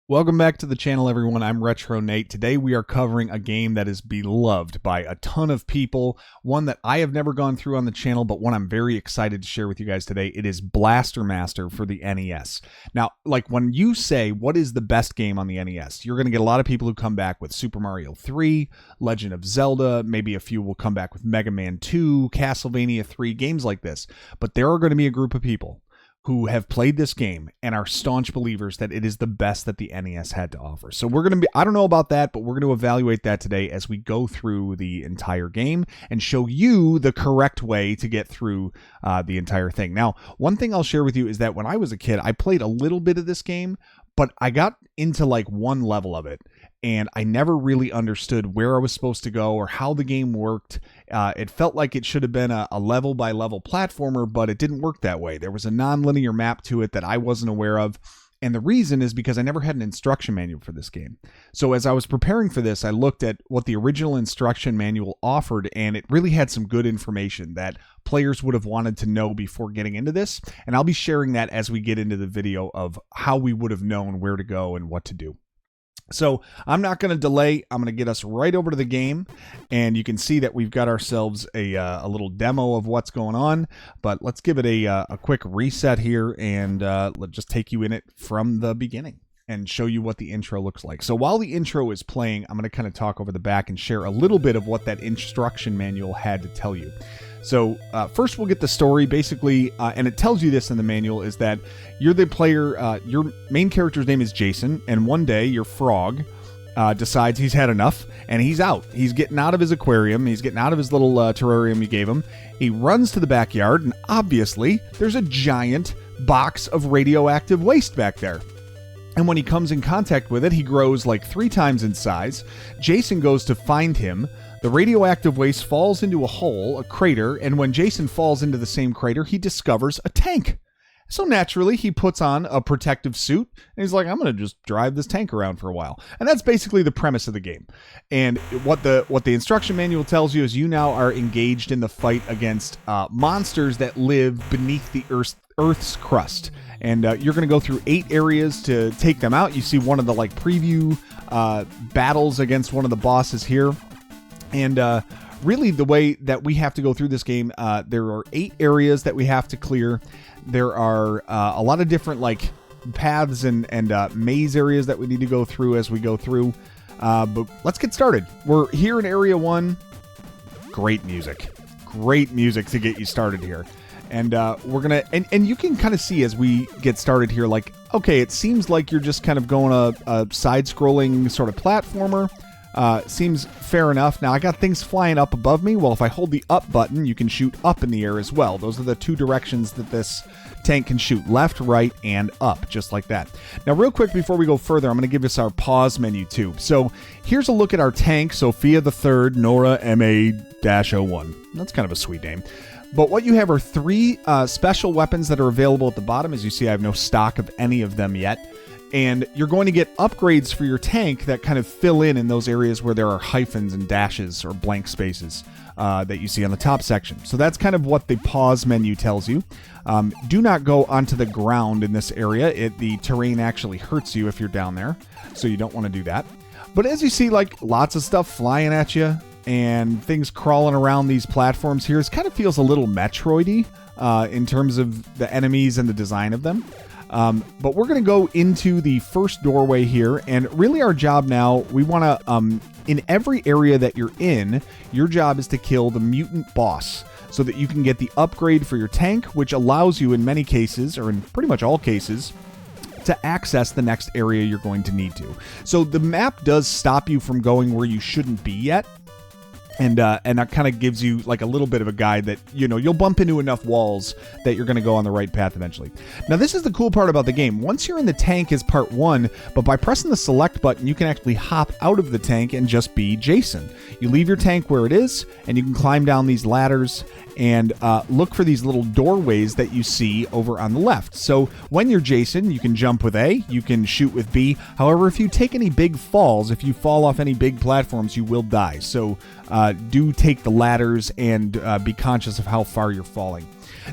Welcome back to the channel, everyone. I'm Retro Nate. Today we are covering a game that is beloved by a ton of people, one that I have never gone through on the channel, but one I'm very excited to share with you guys today. It is Blaster Master for the NES. Now, like when you say, what is the best game on the NES? You're going to get a lot of people who come back with Super Mario 3, Legend of Zelda, maybe a few will come back with Mega Man 2, Castlevania 3, games like this. But there are going to be a group of people who have played this game and are staunch believers that it is the best that the NES had to offer. So we're going to be, I don't know about that, but we're going to evaluate that today as we go through the entire game and show you the correct way to get through the entire thing. Now, one thing I'll share with you is that when I was a kid, I played a little bit of this game, but I got into like one level of it, and I never really understood where I was supposed to go or how the game worked. It felt like it should have been a level-by-level platformer, but it didn't work that way. There was a non-linear map to it that I wasn't aware of, and the reason is because I never had an instruction manual for this game. So as I was preparing for this, I looked at what the original instruction manual offered, and it really had some good information that players would have wanted to know before getting into this, and I'll be sharing that as we get into the video of how we would have known where to go and what to do. So I'm not going to delay. I'm going to get us right over to the game, and you can see that we've got ourselves a little demo of what's going on, but let's give it a quick reset here, and let's just take you in it from the beginning and show you what the intro looks like. So while the intro is playing, I'm going to kind of talk over the back and share a little bit of what that instruction manual had to tell you. So first we'll get the story, basically, and it tells you this in the manual, is that you're the player, your main character's name is Jason, and one day your frog decides he's had enough, and he's out. He's getting out of his aquarium, he's getting out of his little terrarium you gave him. He runs to the backyard, and obviously there's a giant box of radioactive waste back there. And when he comes in contact with it, he grows like 3 times in size. Jason goes to find him. The radioactive waste falls into a hole, a crater, and when Jason falls into the same crater, he discovers a tank. So naturally, he puts on a protective suit, and he's like, I'm going to just drive this tank around for a while. And that's basically the premise of the game. And what the instruction manual tells you is you now are engaged in the fight against monsters that live beneath the Earth's crust. And you're going to go through 8 areas to take them out. You see one of the like preview battles against one of the bosses here. And really the way that we have to go through this game, there are 8 areas that we have to clear. There are a lot of different like paths and maze areas that we need to go through as we go through. But let's get started. We're here in area 1. Great music to get you started here. And we're going to, and you can kind of see as we get started here, like, okay, it seems like you're just kind of going a side-scrolling sort of platformer. Seems fair enough. Now, I got things flying up above me. Well, if I hold the up button, you can shoot up in the air as well. Those are the 2 directions that this tank can shoot, left, right, and up, just like that. Now, real quick, before we go further, I'm going to give us our pause menu, too. So, here's a look at our tank, Sophia the Third, Nora MA-01. That's kind of a sweet name. But what you have are 3 special weapons that are available at the bottom. As you see, I have no stock of any of them yet. And you're going to get upgrades for your tank that kind of fill in those areas where there are hyphens and dashes or blank spaces that you see on the top section. So that's kind of what the pause menu tells you. Do not go onto the ground in this area. The terrain actually hurts you if you're down there, so you don't want to do that. But as you see, like, lots of stuff flying at you and things crawling around these platforms here, it kind of feels a little Metroid-y in terms of the enemies and the design of them. But we're going to go into the first doorway here, and really our job now, we want to, in every area that you're in, your job is to kill the mutant boss so that you can get the upgrade for your tank, which allows you in many cases, or in pretty much all cases, to access the next area you're going to need to. So the map does stop you from going where you shouldn't be yet. And that kind of gives you like a little bit of a guide that, you know, you'll bump into enough walls that you're going to go on the right path eventually. Now, this is the cool part about the game. Once you're in the tank is part 1, but by pressing the select button, you can actually hop out of the tank and just be Jason. You leave your tank where it is, and you can climb down these ladders and look for these little doorways that you see over on the left. So when you're Jason, you can jump with A, you can shoot with B. However, if you take any big falls, if you fall off any big platforms, you will die. So do take the ladders and be conscious of how far you're falling.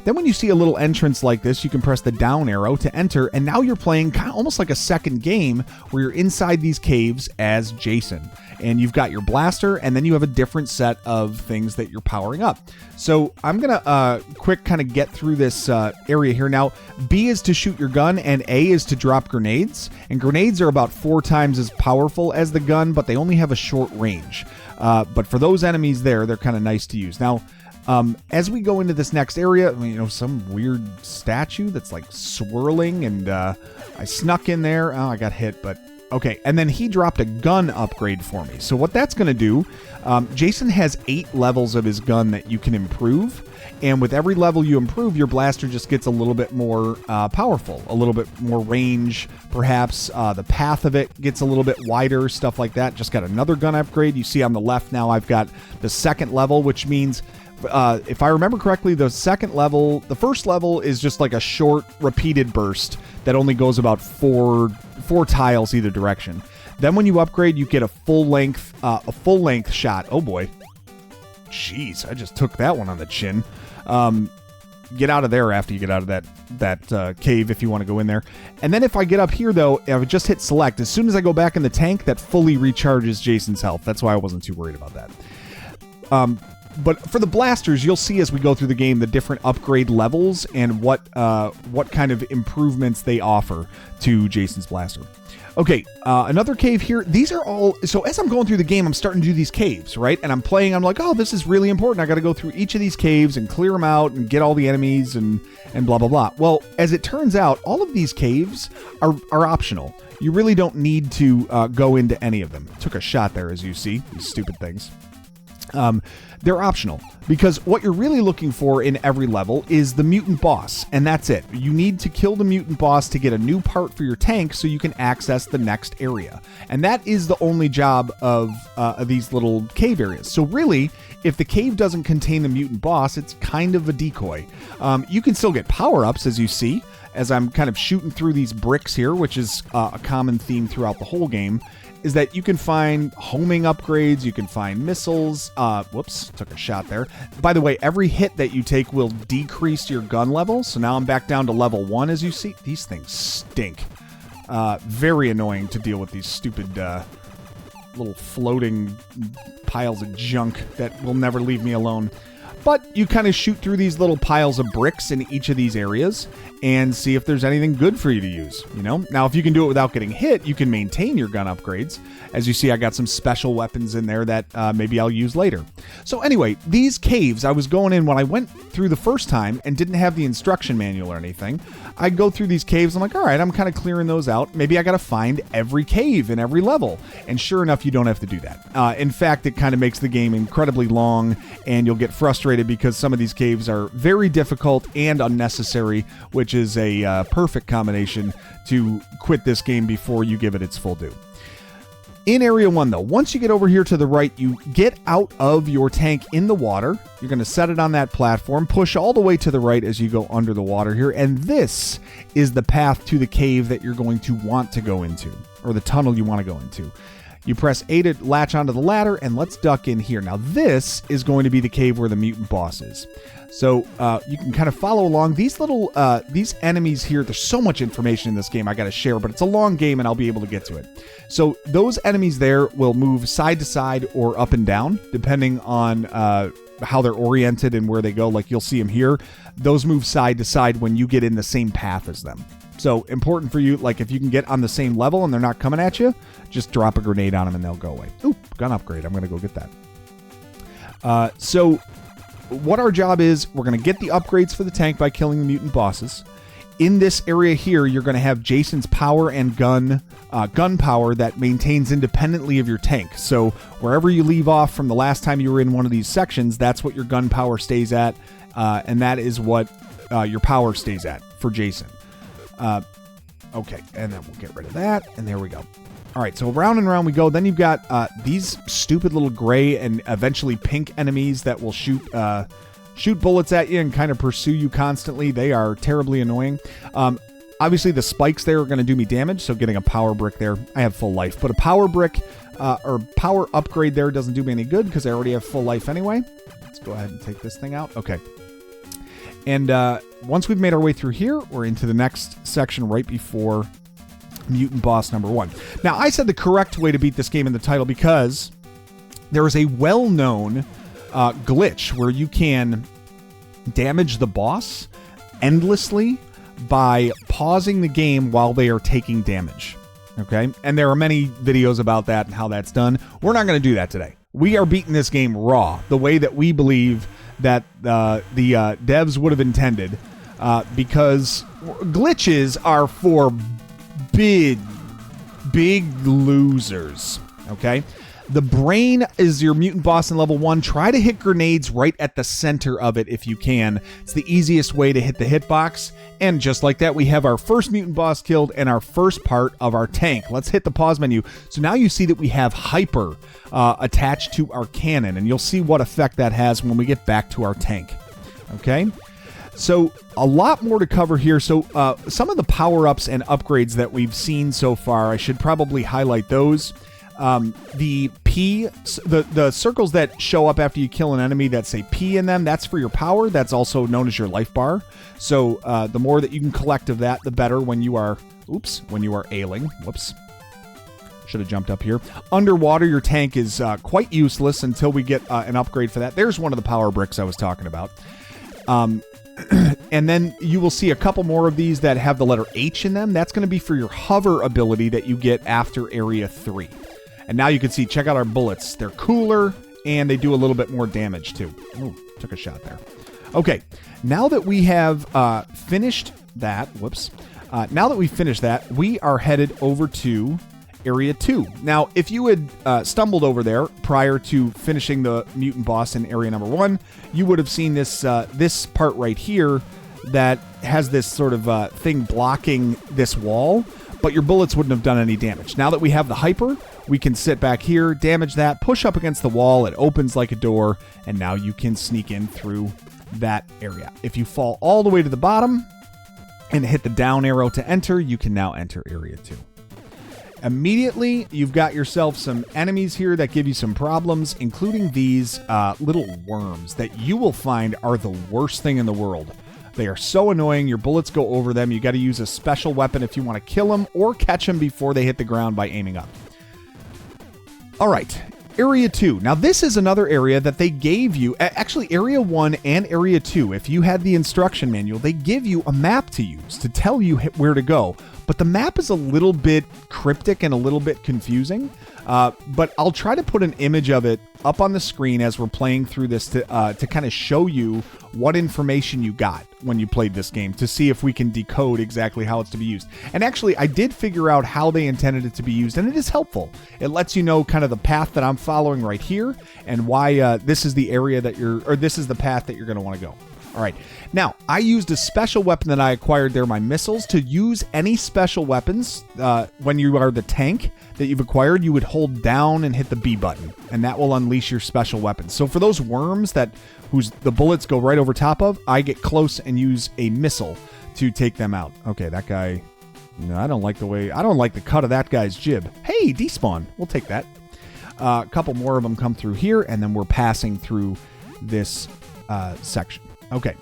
Then when you see a little entrance like this, you can press the down arrow to enter, and now you're playing kind of almost like a second game where you're inside these caves as Jason. And you've got your blaster, and then you have a different set of things that you're powering up. So I'm going to quick kind of get through this area here. Now, B is to shoot your gun, and A is to drop grenades. And grenades are about 4 times as powerful as the gun, but they only have a short range. But for those enemies there, they're kind of nice to use. Now, as we go into this next area, you know, some weird statue that's like swirling, and I snuck in there. Oh, I got hit, but okay. And then he dropped a gun upgrade for me. So what that's going to do, Jason has 8 levels of his gun that you can improve. And with every level you improve, your blaster just gets a little bit more powerful, a little bit more range, perhaps. The path of it gets a little bit wider, stuff like that. Just got another gun upgrade. You see on the left now I've got the 2nd level, which means if I remember correctly, the first level is just like a short repeated burst that only goes about four tiles either direction. Then when you upgrade, you get a full length shot. Oh boy. Jeez, I just took that one on the chin. Get out of there after you get out of that cave if you want to go in there. And then if I get up here, though, I would just hit select. As soon as I go back in the tank, that fully recharges Jason's health. That's why I wasn't too worried about that. But for the blasters, you'll see as we go through the game the different upgrade levels and what kind of improvements they offer to Jason's blaster. Okay, another cave here. These are all... So as I'm going through the game, I'm starting to do these caves, right? And I'm playing, I'm like, oh, this is really important. I got to go through each of these caves and clear them out and get all the enemies and blah, blah, blah. Well, as it turns out, all of these caves are optional. You really don't need to go into any of them. Took a shot there, as you see. These stupid things. They're optional because what you're really looking for in every level is the mutant boss, and that's it. You need to kill the mutant boss to get a new part for your tank so you can access the next area. And that is the only job of these little cave areas. So really, if the cave doesn't contain the mutant boss, it's kind of a decoy. You can still get power-ups, as you see, as I'm kind of shooting through these bricks here, which is a common theme throughout the whole game, is that you can find homing upgrades, you can find missiles. Whoops, took a shot there. By the way, every hit that you take will decrease your gun level. So now I'm back down to level 1, as you see. These things stink. Very annoying to deal with, these stupid little floating piles of junk that will never leave me alone. But you kind of shoot through these little piles of bricks in each of these areas and see if there's anything good for you to use, you know? Now, if you can do it without getting hit, you can maintain your gun upgrades. As you see, I got some special weapons in there that maybe I'll use later. So anyway, these caves, I was going in when I went through the first time and didn't have the instruction manual or anything. I'd go through these caves. I'm like, all right, I'm kind of clearing those out. Maybe I got to find every cave in every level. And sure enough, you don't have to do that. In fact, it kind of makes the game incredibly long, and you'll get frustrated because some of these caves are very difficult and unnecessary, which is a perfect combination to quit this game before you give it its full due. In Area 1, though, once you get over here to the right, you get out of your tank in the water. You're going to set it on that platform, push all the way to the right as you go under the water here, and this is the path to the cave that you're going to want to go into, or the tunnel you want to go into. You press A to latch onto the ladder, and let's duck in here. Now, this is going to be the cave where the mutant boss is. So you can kind of follow along. These little these enemies here, there's so much information in this game I got to share, but it's a long game, and I'll be able to get to it. So those enemies there will move side to side or up and down, depending on how they're oriented and where they go. Like you'll see them here. Those move side to side when you get in the same path as them. So important for you, like if you can get on the same level and they're not coming at you, just drop a grenade on them and they'll go away. Ooh, gun upgrade. I'm going to go get that. So what our job is, we're going to get the upgrades for the tank by killing the mutant bosses. In this area here, you're going to have Jason's power and gun power that maintains independently of your tank. So wherever you leave off from the last time you were in one of these sections, that's what your gun power stays at. And that is what your power stays at for Jason. Okay, and then we'll get rid of that, and there we go. All right, so round and round we go. Then you've got these stupid little gray and eventually pink enemies that will shoot bullets at you and kind of pursue you constantly. They are terribly annoying. Obviously, the spikes there are going to do me damage, so getting a power brick there, I have full life. But a power brick or power upgrade there doesn't do me any good because I already have full life anyway. Let's go ahead and take this thing out. Okay. And once we've made our way through here, we're into the next section right before Mutant Boss number 1. Now, I said the correct way to beat this game in the title because there is a well-known glitch where you can damage the boss endlessly by pausing the game while they are taking damage. Okay? And there are many videos about that and how that's done. We're not going to do that today. We are beating this game raw, the way that we believe that the devs would have intended, because glitches are for big losers. Okay? The brain is your mutant boss in level 1. Try to hit grenades right at the center of it if you can. It's the easiest way to hit the hitbox. And just like that, we have our first mutant boss killed and our first part of our tank. Let's hit the pause menu. So now you see that we have hyper attached to our cannon, and you'll see what effect that has when we get back to our tank. Okay? So a lot more to cover here. So some of the power-ups and upgrades that we've seen so far, I should probably highlight those. The P, the circles that show up after you kill an enemy that say P in them, that's for your power. That's also known as your life bar. So the more that you can collect of that, the better when you are, when you are ailing. Whoops. Should have jumped up here. Underwater, your tank is quite useless until we get an upgrade for that. There's one of the power bricks I was talking about. And then you will see a couple more of these that have the letter H in them. That's going to be for your hover ability that you get after Area 3. And now you can see, check out our bullets. They're cooler, and they do a little bit more damage, too. Ooh, took a shot there. Okay, now that we have finished that, now that we've finished that, we are headed over to Area 2. Now, if you had stumbled over there prior to finishing the mutant boss in Area number 1, you would have seen this this part right here that has this sort of thing blocking this wall, but your bullets wouldn't have done any damage. Now that we have the hyper, we can sit back here, damage that, push up against the wall, it opens like a door, and now you can sneak in through that area. If you fall all the way to the bottom and hit the down arrow to enter, you can now enter Area 2. Immediately, you've got yourself some enemies here that give you some problems, including these little worms that you will find are the worst thing in the world. They are so annoying, your bullets go over them. You got to use a special weapon if you want to kill them or catch them before they hit the ground by aiming up. All right, Area 2. Now, this is another area that they gave you. Actually, Area 1 and Area 2, if you had the instruction manual, they give you a map to use to tell you where to go. But the map is a little bit cryptic and a little bit confusing. But I'll try to put an image of it up on the screen as we're playing through this to kind of show you what information you got when you played this game, to see if we can decode exactly how it's to be used. And actually, I did figure out how they intended it to be used, and it is helpful. It lets you know kind of the path that I'm following right here and why this is the area that this is the path that you're going to want to go. All right. Now, I used a special weapon that I acquired there, my missiles. To use any special weapons, when you are the tank that you've acquired, you would hold down and hit the B button, and that will unleash your special weapons. So for those worms whose the bullets go right over top of, I get close and use a missile to take them out. Okay, that guy, no, I don't like the cut of that guy's jib. Hey, despawn. We'll take that. A couple more of them come through here, and then we're passing through this section. Okay.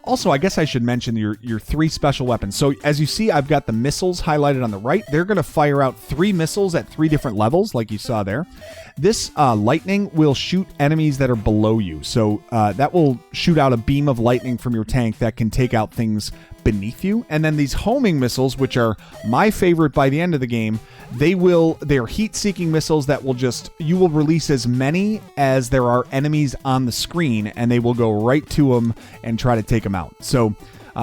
Also, I guess I should mention your 3 special weapons. So as you see, I've got the missiles highlighted on the right. They're going to fire out 3 missiles at 3 different levels, like you saw there. This lightning will shoot enemies that are below you. So that will shoot out a beam of lightning from your tank that can take out things beneath you. And then these homing missiles, which are my favorite by the end of the game, they're heat-seeking missiles that you will release as many as there are enemies on the screen, and they will go right to them and try to take them out. So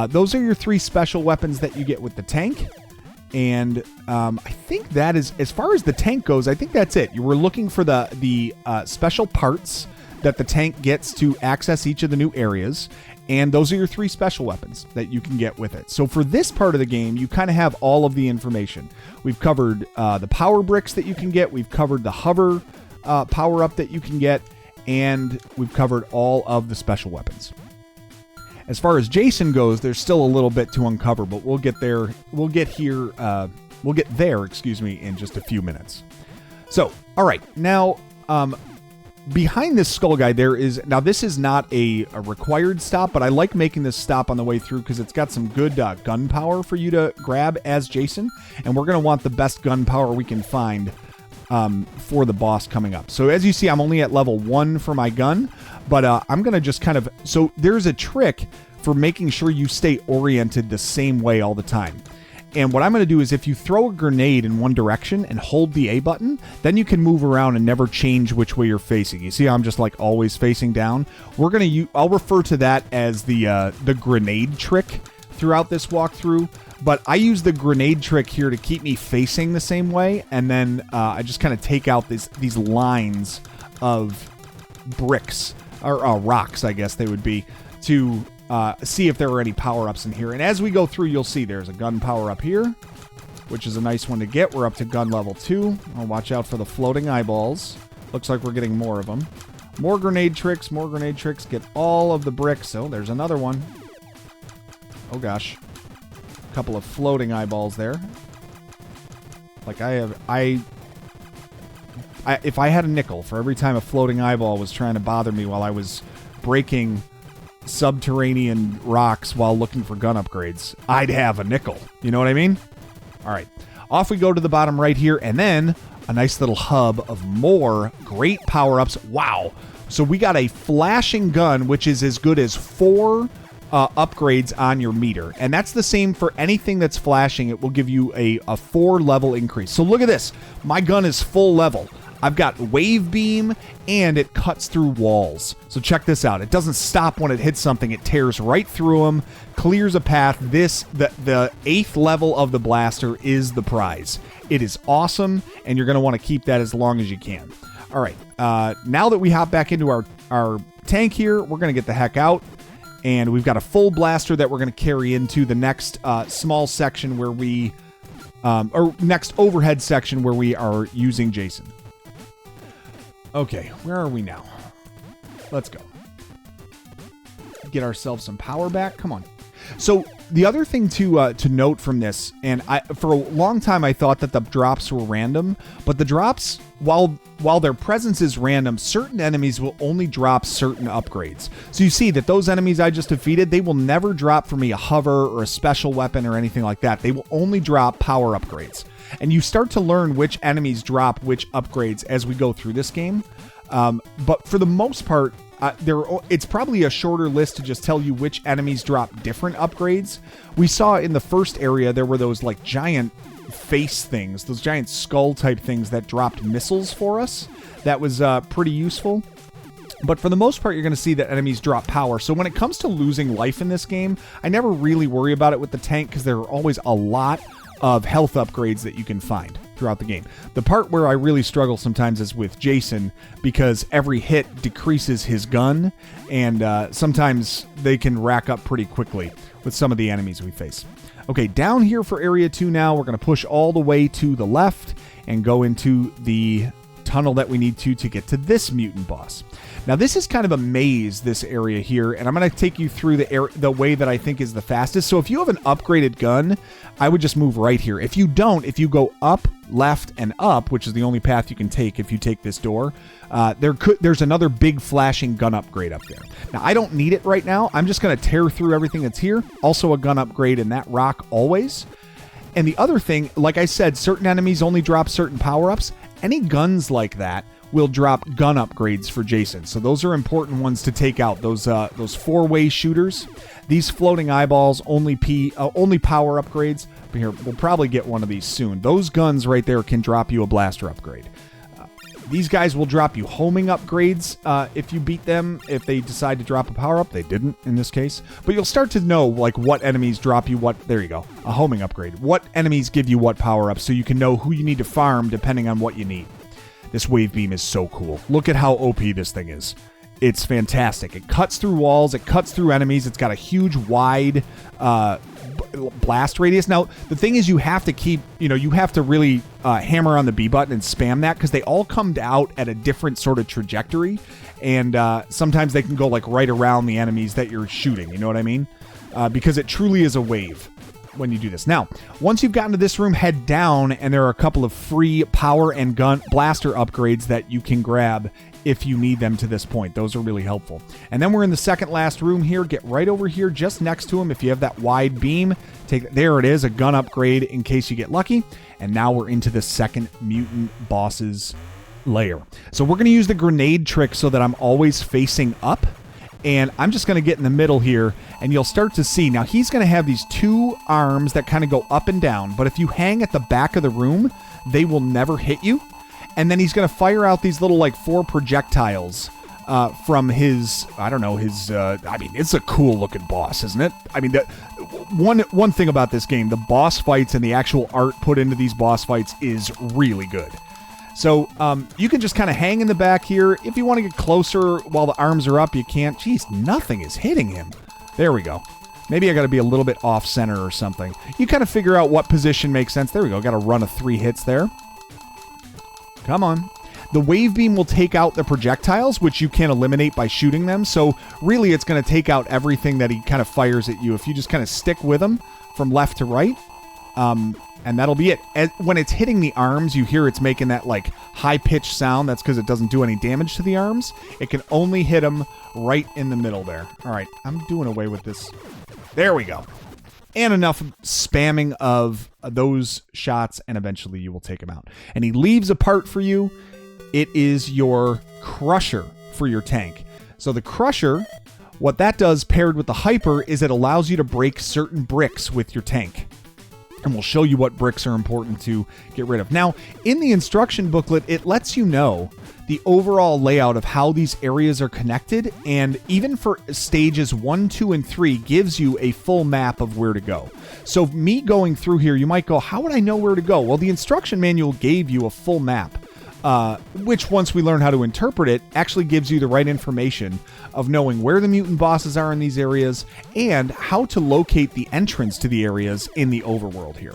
those are your 3 special weapons that you get with the tank. And I think that is, as far as the tank goes, I think that's it. You were looking for the special parts that the tank gets to access each of the new areas. And those are your 3 special weapons that you can get with it. So for this part of the game, you kind of have all of the information. We've covered the power bricks that you can get. We've covered the hover power-up that you can get. And we've covered all of the special weapons. As far as Jason goes, there's still a little bit to uncover, but we'll get there. We'll get there, in just a few minutes. So, all right. Now, behind this skull guy there is, now this is not a required stop, but I like making this stop on the way through because it's got some good gun power for you to grab as Jason, and we're going to want the best gun power we can find for the boss coming up. So as you see, I'm only at level 1 for my gun, but I'm going to just kind of, so there's a trick for making sure you stay oriented the same way all the time. And what I'm going to do is if you throw a grenade in one direction and hold the A button, then you can move around and never change which way you're facing. You see how I'm just like always facing down? We're going to I'll refer to that as the grenade trick throughout this walkthrough. But I use the grenade trick here to keep me facing the same way. And then I just kind of take out these lines of bricks, or rocks, I guess they would be, to see if there are any power-ups in here. And as we go through, you'll see there's a gun power-up here, which is a nice one to get. We're up to gun level 2. I'll watch out for the floating eyeballs. Looks like we're getting more of them. More grenade tricks, more grenade tricks. Get all of the bricks. Oh, there's another one. Oh, gosh. A couple of floating eyeballs there. Like if I had a nickel for every time a floating eyeball was trying to bother me while I was breaking subterranean rocks while looking for gun upgrades, I'd have a nickel. You know what I mean? All right. Off we go to the bottom right here, and then a nice little hub of more great power-ups. Wow. So we got a flashing gun, which is as good as 4 upgrades on your meter. And that's the same for anything that's flashing. It will give you a 4-level increase. So look at this. My gun is full level. I've got wave beam, and it cuts through walls. So check this out. It doesn't stop when it hits something. It tears right through them, clears a path. The 8th level of the blaster is the prize. It is awesome, and you're going to want to keep that as long as you can. All right. Now that we hop back into our tank here, we're going to get the heck out. And we've got a full blaster that we're going to carry into the next small section where we, or next overhead section where we are using Jason. Okay, where are we now? Let's go. Get ourselves some power back. Come on. So the other thing to note from this, and for a long time I thought that the drops were random, but the drops, while their presence is random, certain enemies will only drop certain upgrades. So you see that those enemies I just defeated, they will never drop for me a hover or a special weapon or anything like that. They will only drop power upgrades. And you start to learn which enemies drop which upgrades as we go through this game. But for the most part, it's probably a shorter list to just tell you which enemies drop different upgrades. We saw in the first area, there were those like giant face things, those giant skull type things that dropped missiles for us. That was pretty useful. But for the most part, you're going to see that enemies drop power. So when it comes to losing life in this game, I never really worry about it with the tank because there are always a lot of health upgrades that you can find throughout the game. The part where I really struggle sometimes is with Jason because every hit decreases his gun, and sometimes they can rack up pretty quickly with some of the enemies we face. Okay, down here for Area 2 now, we're going to push all the way to the left and go into the tunnel that we need to get to this mutant boss. Now, this is kind of a maze, this area here, and I'm going to take you through the way that I think is the fastest. So if you have an upgraded gun, I would just move right here. If you don't, if you go up, left, and up, which is the only path you can take if you take this door, there's another big flashing gun upgrade up there. Now, I don't need it right now. I'm just going to tear through everything that's here. Also a gun upgrade in that rock always. And the other thing, like I said, certain enemies only drop certain power-ups. Any guns like that will drop gun upgrades for Jason. So those are important ones to take out. Those 4-way shooters. These floating eyeballs only power upgrades. But here, we'll probably get one of these soon. Those guns right there can drop you a blaster upgrade. These guys will drop you homing upgrades if you beat them. If they decide to drop a power-up, they didn't in this case. But you'll start to know like what enemies drop you what. There you go, a homing upgrade. What enemies give you what power-up, so you can know who you need to farm depending on what you need. This wave beam is so cool. Look at how OP this thing is. It's fantastic. It cuts through walls. It cuts through enemies. It's got a huge, wide blast radius. Now, the thing is, you have to really hammer on the B button and spam that because they all come out at a different sort of trajectory. And sometimes they can go like right around the enemies that you're shooting. You know what I mean? Because it truly is a wave. when you do this. Now, once you've gotten to this room, head down, and there are a couple of free power and gun blaster upgrades that you can grab if you need them to this point. Those are really helpful. And then we're in the second last room here. Get right over here just next to him. If you have that wide beam, there it is, a gun upgrade in case you get lucky. And now we're into the second mutant boss's lair. So we're going to use the grenade trick so that I'm always facing up. And I'm just going to get in the middle here, and you'll start to see. Now, he's going to have these two arms that kind of go up and down. But if you hang at the back of the room, they will never hit you. And then he's going to fire out these little, like, 4 projectiles from his, I don't know, his, I mean, it's a cool-looking boss, isn't it? I mean, one thing about this game, the boss fights and the actual art put into these boss fights is really good. So you can just kind of hang in the back here. If you want to get closer while the arms are up, you can't. Jeez, nothing is hitting him. There we go. Maybe I got to be a little bit off center or something. You kind of figure out what position makes sense. There we go. Got a run of 3 hits there. Come on. The wave beam will take out the projectiles, which you can eliminate by shooting them. So really, it's going to take out everything that he kind of fires at you. If you just kind of stick with him from left to right, and that'll be it. When it's hitting the arms, you hear it's making that like high-pitched sound. That's because it doesn't do any damage to the arms. It can only hit them right in the middle there. All right, I'm doing away with this. There we go. And enough spamming of those shots, and eventually you will take him out. And he leaves a part for you. It is your crusher for your tank. So the crusher, what that does paired with the hyper is it allows you to break certain bricks with your tank. And we'll show you what bricks are important to get rid of. Now, in the instruction booklet, it lets you know the overall layout of how these areas are connected, and even for stages 1, 2, and 3 gives you a full map of where to go. So me going through here, you might go, how would I know where to go? Well, the instruction manual gave you a full map, which once we learn how to interpret it, actually gives you the right information of knowing where the mutant bosses are in these areas and how to locate the entrance to the areas in the overworld here.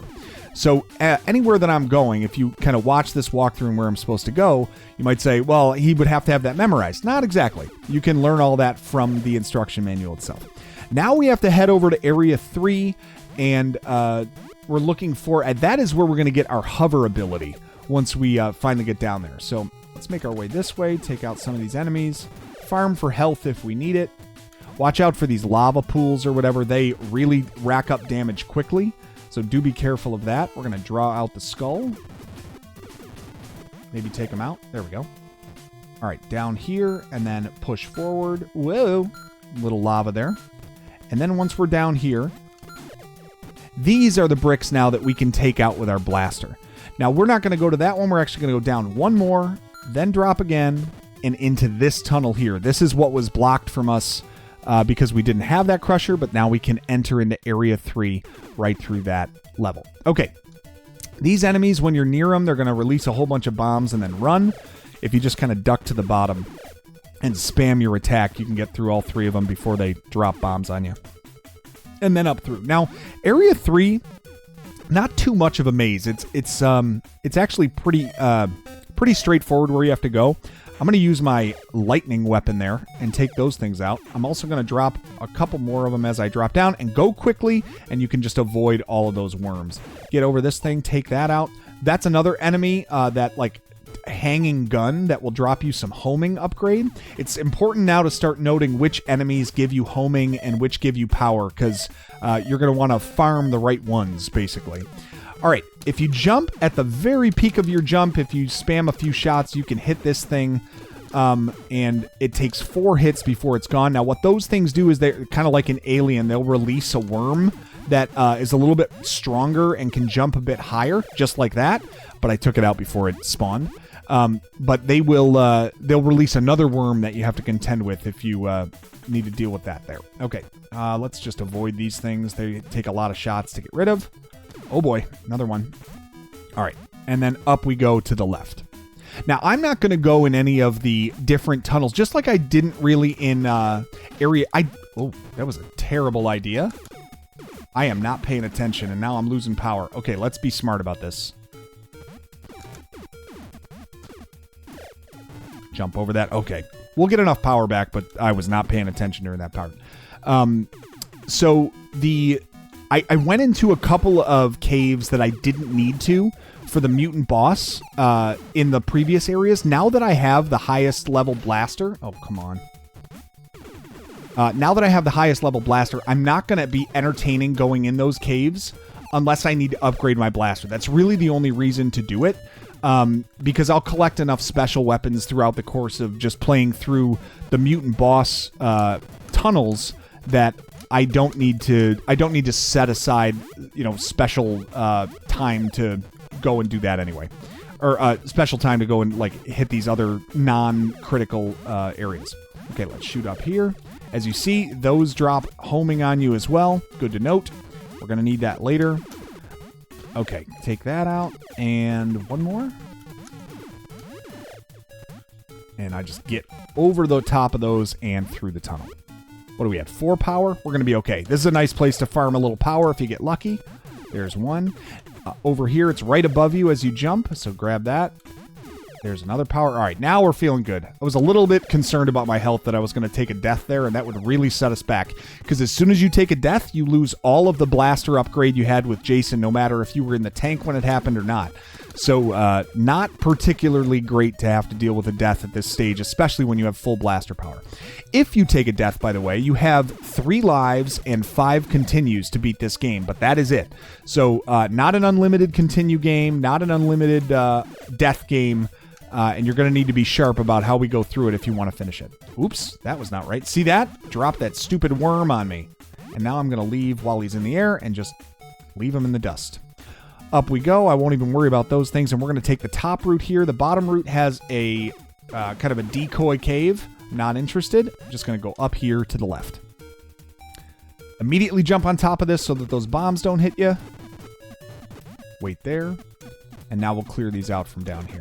So anywhere that I'm going, if you kind of watch this walkthrough and where I'm supposed to go, you might say, well, he would have to have that memorized. Not exactly. You can learn all that from the instruction manual itself. Now we have to head over to Area 3, and we're looking for, that is where we're going to get our hover ability once we finally get down there. So let's make our way this way, take out some of these enemies, farm for health if we need it. Watch out for these lava pools or whatever. They really rack up damage quickly. So do be careful of that. We're going to draw out the skull. Maybe take him out. There we go. All right, down here and then push forward. Whoa, little lava there. And then once we're down here, these are the bricks now that we can take out with our blaster. Now, we're not going to go to that one. We're actually going to go down one more, then drop again, and into this tunnel here. This is what was blocked from us because we didn't have that crusher, but now we can enter into Area 3 right through that level. Okay, these enemies, when you're near them, they're going to release a whole bunch of bombs and then run. If you just kind of duck to the bottom and spam your attack, you can get through all 3 of them before they drop bombs on you. And then up through. Now, Area 3, not too much of a maze. It's actually pretty straightforward where you have to go. I'm going to use my lightning weapon there and take those things out. I'm also going to drop a couple more of them as I drop down and go quickly, and you can just avoid all of those worms. Get over this thing, take that out. That's another enemy that like hanging gun that will drop you some homing upgrade. It's important now to start noting which enemies give you homing and which give you power, because you're going to want to farm the right ones, basically. All right, if you jump at the very peak of your jump, if you spam a few shots, you can hit this thing, and it takes 4 hits before it's gone. Now, what those things do is they're kind of like an alien. They'll release a worm that is a little bit stronger and can jump a bit higher, just like that, but I took it out before it spawned. But they'll release another worm that you have to contend with if you need to deal with that there. Okay, let's just avoid these things. They take a lot of shots to get rid of. Oh boy, another one. All right, and then up we go to the left. Now, I'm not going to go in any of the different tunnels, just like I didn't really in area... Oh, that was a terrible idea. I am not paying attention, and now I'm losing power. Okay, let's be smart about this. Jump over that. Okay. We'll get enough power back, but I was not paying attention during that part. So I went into a couple of caves that I didn't need to for the mutant boss in the previous areas. Now that I have the highest level blaster... Oh, come on. Now that I have the highest level blaster, I'm not going to be entertaining going in those caves unless I need to upgrade my blaster. That's really the only reason to do it, because I'll collect enough special weapons throughout the course of just playing through the mutant boss tunnels that I don't need to set aside, special time to go and do that anyway, or special time to go and like hit these other non-critical areas. Okay, let's shoot up here. As you see, those drop homing on you as well. Good to note. We're going to need that later. Okay, take that out. And one more. And I just get over the top of those and through the tunnel. What do we have? 4 power? We're going to be okay. This is a nice place to farm a little power if you get lucky. There's one. Over here, it's right above you as you jump, so grab that. There's another power. All right, now we're feeling good. I was a little bit concerned about my health that I was going to take a death there, and that would really set us back. Because as soon as you take a death, you lose all of the blaster upgrade you had with Jason, no matter if you were in the tank when it happened or not. So, not particularly great to have to deal with a death at this stage, especially when you have full blaster power. If you take a death, by the way, you have 3 lives and 5 continues to beat this game, but that is it. So, not an unlimited continue game, not an unlimited death game. And you're going to need to be sharp about how we go through it if you want to finish it. Oops, that was not right. See that? Drop that stupid worm on me. And now I'm going to leave while he's in the air and just leave him in the dust. Up we go. I won't even worry about those things. And we're going to take the top route here. The bottom route has a kind of a decoy cave. Not interested. I'm just going to go up here to the left. Immediately jump on top of this so that those bombs don't hit you. Wait there. And now we'll clear these out from down here.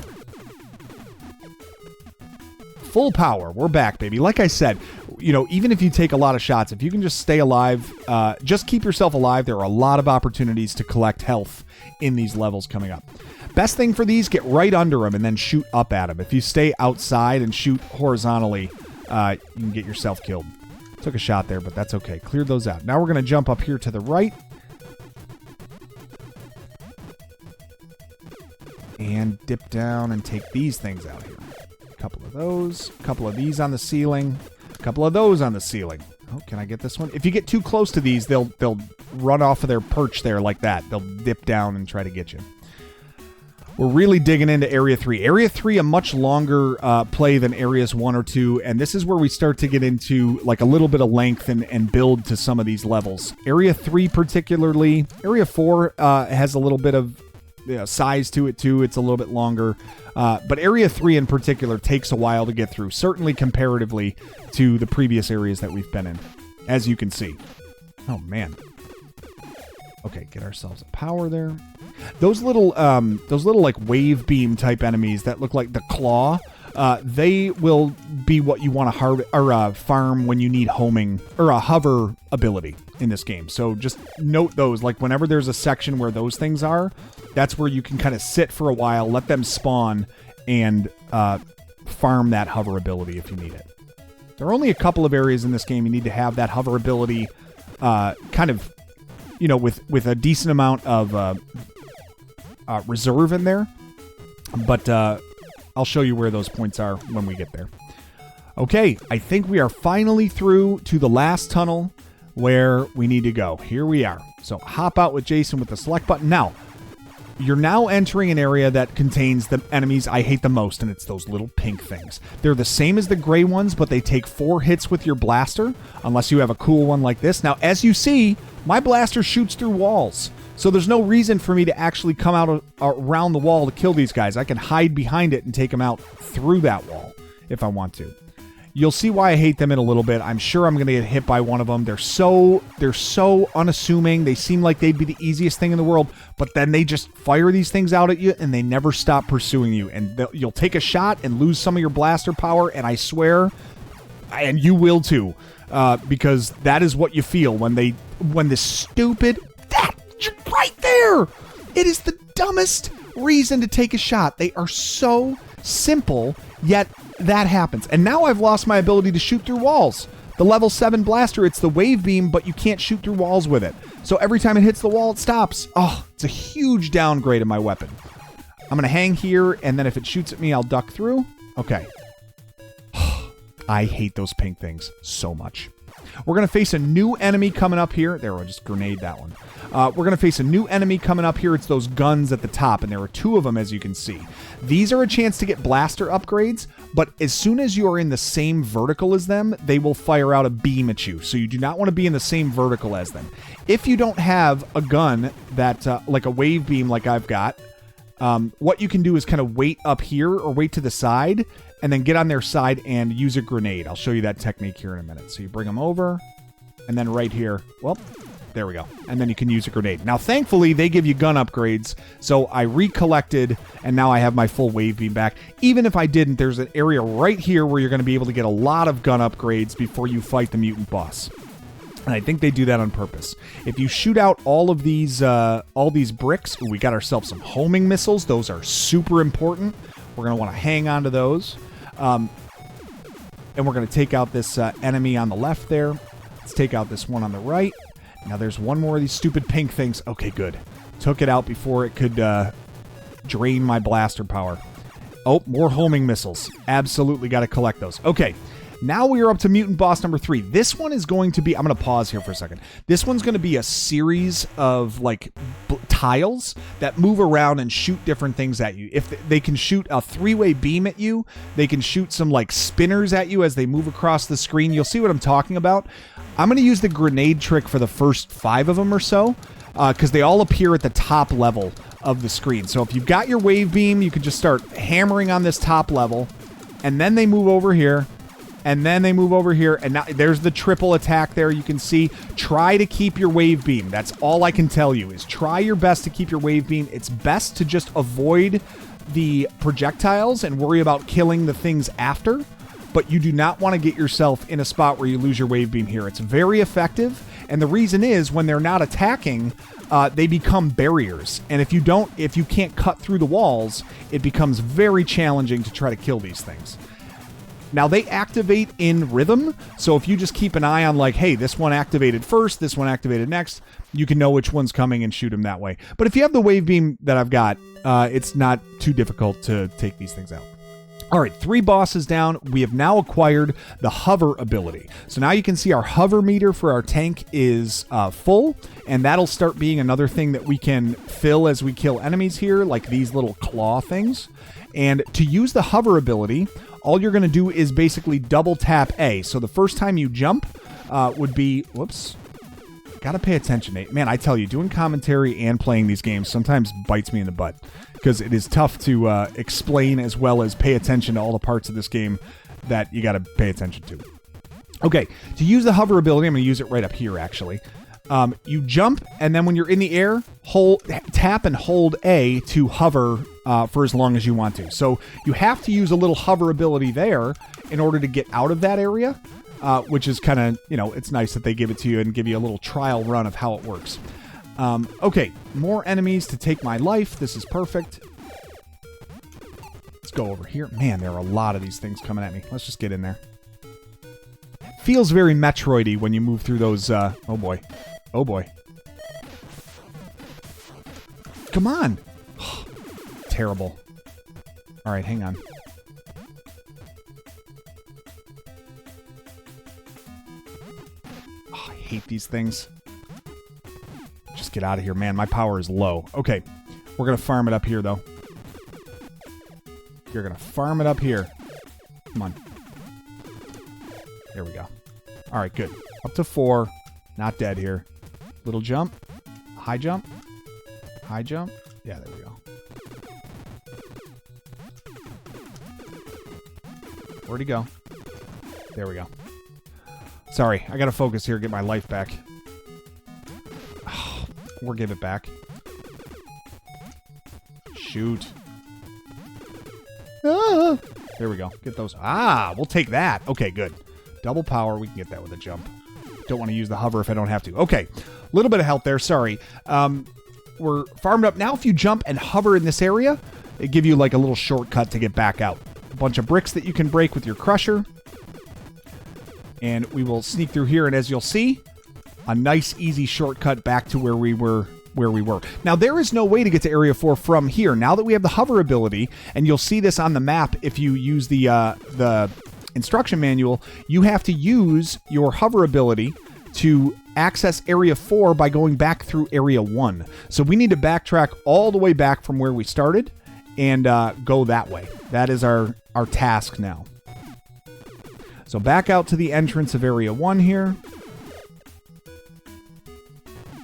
Full power. We're back, baby. Like I said, even if you take a lot of shots, if you can just stay alive, just keep yourself alive, there are a lot of opportunities to collect health in these levels coming up. Best thing for these, get right under them and then shoot up at them. If you stay outside and shoot horizontally, you can get yourself killed. Took a shot there, but that's okay. Cleared those out. Now we're going to jump up here to the right. And dip down and take these things out here. Couple of those, couple of these on the ceiling, a couple of those on the ceiling. Oh, can I get this one? If you get too close to these, they'll run off of their perch there like that. They'll dip down and try to get you. We're really digging into Area 3. Area 3, a much longer play than Areas 1 or 2, and this is where we start to get into like a little bit of length and build to some of these levels. Area 3 particularly. Area 4 has a little bit of size to it too. It's a little bit longer. But Area 3 in particular takes a while to get through, certainly comparatively to the previous areas that we've been in, as you can see. Oh, man. Okay, get ourselves a power there. Those little like wave beam type enemies that look like the claw, they will be what you want to farm when you need homing or a hover ability in this game. So just note those. Like whenever there's a section where those things are, that's where you can kind of sit for a while, let them spawn, and farm that hover ability if you need it. There are only a couple of areas in this game you need to have that hover ability kind of, with a decent amount of reserve in there. But I'll show you where those points are when we get there. Okay, I think we are finally through to the last tunnel where we need to go. Here we are. So hop out with Jason with the select button. Now, you're now entering an area that contains the enemies I hate the most, and it's those little pink things. They're the same as the gray ones, but they take 4 hits with your blaster, unless you have a cool one like this. Now, as you see, my blaster shoots through walls, so there's no reason for me to actually come out around the wall to kill these guys. I can hide behind it and take them out through that wall if I want to. You'll see why I hate them in a little bit. I'm sure I'm going to get hit by one of them. They're so unassuming. They seem like they'd be the easiest thing in the world, but then they just fire these things out at you, and they never stop pursuing you. And you'll take a shot and lose some of your blaster power, and I swear, and you will too, because that is what you feel when this stupid... That! Right there! It is the dumbest reason to take a shot. They are so simple, yet... that happens. And now I've lost my ability to shoot through walls The level 7 blaster, it's the wave beam, but you can't shoot through walls with it. So every time it hits the wall, it stops. Oh, it's a huge downgrade in my weapon. I'm going to hang here, and then if it shoots at me, I'll duck through. Okay. I hate those pink things so much. We're going to face a new enemy coming up here. There, we'll just grenade that one. We're going to face a new enemy coming up here. It's those guns at the top, and there are 2 of them, as you can see. These are a chance to get blaster upgrades, but as soon as you are in the same vertical as them, they will fire out a beam at you. So you do not want to be in the same vertical as them. If you don't have a gun that, like a wave beam like I've got, what you can do is kind of wait up here or wait to the side and then get on their side and use a grenade. I'll show you that technique here in a minute. So you bring them over, and then right here, well, there we go. And then you can use a grenade. Now, thankfully, they give you gun upgrades, so I recollected, and now I have my full wave beam back. Even if I didn't, there's an area right here where you're going to be able to get a lot of gun upgrades before you fight the mutant boss. And I think they do that on purpose. If you shoot out all these bricks, we got ourselves some homing missiles. Those are super important. We're going to want to hang on to those. And we're going to take out this enemy on the left there. Let's take out this one on the right. Now there's one more of these stupid pink things. Okay, good. Took it out before it could drain my blaster power. Oh, more homing missiles. Absolutely got to collect those. Okay. Now we are up to mutant boss number 3. This one is going to be... I'm going to pause here for a second. This one's going to be a series of, like, tiles that move around and shoot different things at you. If they can shoot a 3-way beam at you, they can shoot some, like, spinners at you as they move across the screen. You'll see what I'm talking about. I'm going to use the grenade trick for the first 5 of them or so, because they all appear at the top level of the screen. So if you've got your wave beam, you can just start hammering on this top level, and then they move over here. And then they move over here, and now there's the triple attack there. You can see, try to keep your wave beam. That's all I can tell you, is try your best to keep your wave beam. It's best to just avoid the projectiles and worry about killing the things after, but you do not want to get yourself in a spot where you lose your wave beam here. It's very effective, and the reason is when they're not attacking, they become barriers. And if you can't cut through the walls, it becomes very challenging to try to kill these things. Now, they activate in rhythm, so if you just keep an eye on, like, hey, this one activated first, this one activated next, you can know which one's coming and shoot them that way. But if you have the wave beam that I've got, it's not too difficult to take these things out. All right, 3 bosses down. We have now acquired the hover ability. So now you can see our hover meter for our tank is full, and that'll start being another thing that we can fill as we kill enemies here, like these little claw things. And to use the hover ability, all you're going to do is basically double tap A. So the first time you jump would be... Whoops. Got to pay attention, Nate. Man, I tell you, doing commentary and playing these games sometimes bites me in the butt, because it is tough to explain as well as pay attention to all the parts of this game that you got to pay attention to. Okay, to use the hover ability, I'm going to use it right up here, actually. You jump, and then when you're in the air, tap and hold A to hover for as long as you want to. So you have to use a little hover ability there in order to get out of that area, which is kind of, it's nice that they give it to you and give you a little trial run of how it works. Okay, more enemies to take my life. This is perfect. Let's go over here. Man, there are a lot of these things coming at me. Let's just get in there. Feels very Metroid-y when you move through those, oh boy. Oh boy. Come on. Terrible. All right, hang on. Oh, I hate these things. Just get out of here, man. My power is low. Okay, we're going to farm it up here, though. You're going to farm it up here. Come on. There we go. All right, good. Up to 4. Not dead here. Little jump. High jump. High jump. Yeah, there we go. Where'd he go? There we go. Sorry, I gotta focus here, get my life back. Or give it back. Shoot. Ah! There we go. Get those. Ah, we'll take that. Okay, good. Double power. We can get that with a jump. Don't want to use the hover if I don't have to. Okay. A little bit of health there. Sorry. We're farmed up. Now, if you jump and hover in this area, it give you like a little shortcut to get back out. A bunch of bricks that you can break with your crusher. And we will sneak through here, and as you'll see, a nice, easy shortcut back to where we were. Now, there is no way to get to Area 4 from here. Now that we have the hover ability, and you'll see this on the map if you use the instruction manual, you have to use your hover ability to access Area 4 by going back through Area 1. So we need to backtrack all the way back from where we started and go that way. That is our task now. So back out to the entrance of Area 1 here.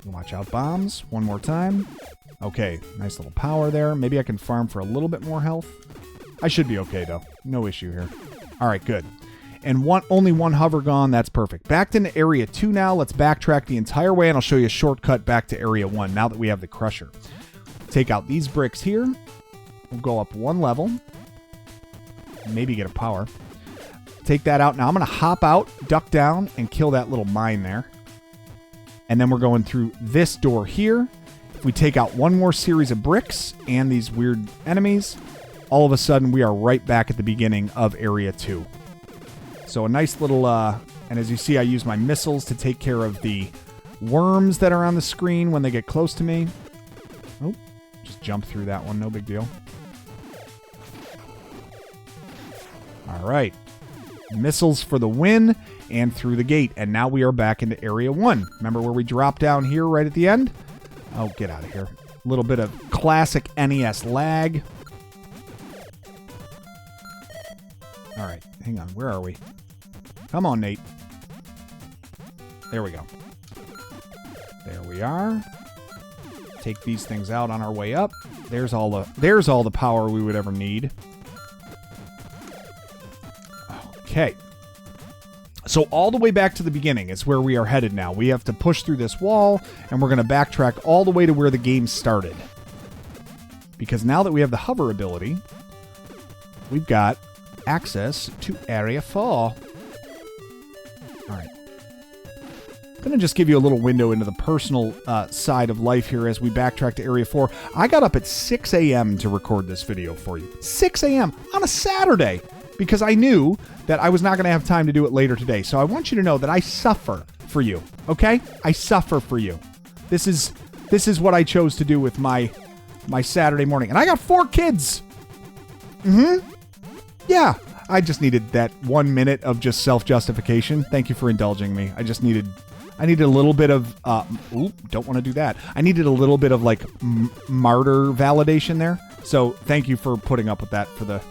Watch out, bombs. One more time. Okay, nice little power there. Maybe I can farm for a little bit more health. I should be okay, though. No issue here. All right, good. And only one hover gone. That's perfect. Back into Area 2 now. Let's backtrack the entire way, and I'll show you a shortcut back to Area 1 now that we have the Crusher. Take out these bricks here. We'll go up one level. Maybe get a power. Take that out. Now I'm going to hop out, duck down, and kill that little mine there. And then we're going through this door here. If we take out one more series of bricks and these weird enemies, all of a sudden we are right back at the beginning of Area 2. So a nice little, and as you see, I use my missiles to take care of the worms that are on the screen when they get close to me. Oh, just jump through that one, no big deal. All right. Missiles for the win. And through the gate. And now we are back into Area 1. Remember where we dropped down here right at the end? Oh, get out of here. A little bit of classic NES lag. All right, hang on. Where are we? Come on, Nate. There we go. There we are. Take these things out on our way up. There's all the power we would ever need. Okay. So all the way back to the beginning is where we are headed now. We have to push through this wall, and we're going to backtrack all the way to where the game started. Because now that we have the hover ability, we've got access to Area 4. All right. I'm going to just give you a little window into the personal side of life here as we backtrack to Area 4. I got up at 6 a.m. to record this video for you. 6 a.m. on a Saturday. Because I knew that I was not going to have time to do it later today. So I want you to know that I suffer for you, okay? I suffer for you. This is what I chose to do with my Saturday morning. And I got 4 kids. Yeah, I just needed that 1 minute of just self-justification. Thank you for indulging me. I needed a little bit of, don't want to do that. I needed a little bit of like martyr validation there. So thank you for putting up with that for the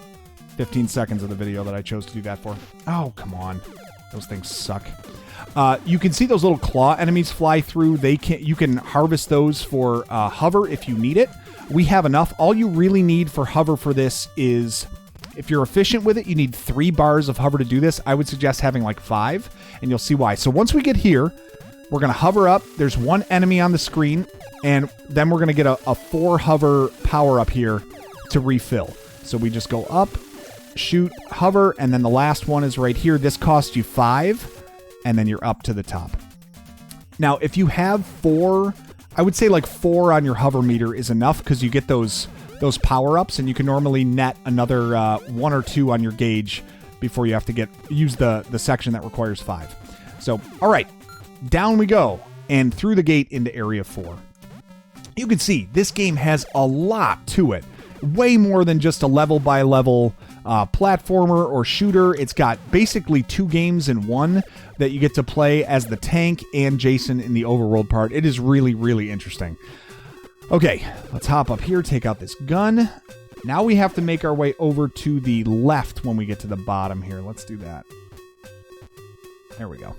15 seconds of the video that I chose to do that for. Oh, come on. Those things suck. You can see those little claw enemies fly through. You can harvest those for hover if you need it. We have enough. All you really need for hover for this is, if you're efficient with it, you need 3 bars of hover to do this. I would suggest having like 5, and you'll see why. So once we get here, we're going to hover up. There's 1 enemy on the screen, and then we're going to get a 4 hover power up here to refill. So we just go up, shoot, hover, and then the last one is right here. This costs you 5, and then you're up to the top. Now, if you have 4, I would say like 4 on your hover meter is enough because you get those power-ups, and you can normally net another 1 or 2 on your gauge before you have to use the section that requires 5. So, all right, down we go, and through the gate into Area 4. You can see this game has a lot to it. Way more than just a level-by-level platformer or shooter. It's got basically 2 games in one that you get to play as the tank and Jason in the overworld part. It is really, really interesting. Okay, let's hop up here, take out this gun. Now we have to make our way over to the left when we get to the bottom here. Let's do that. There we go.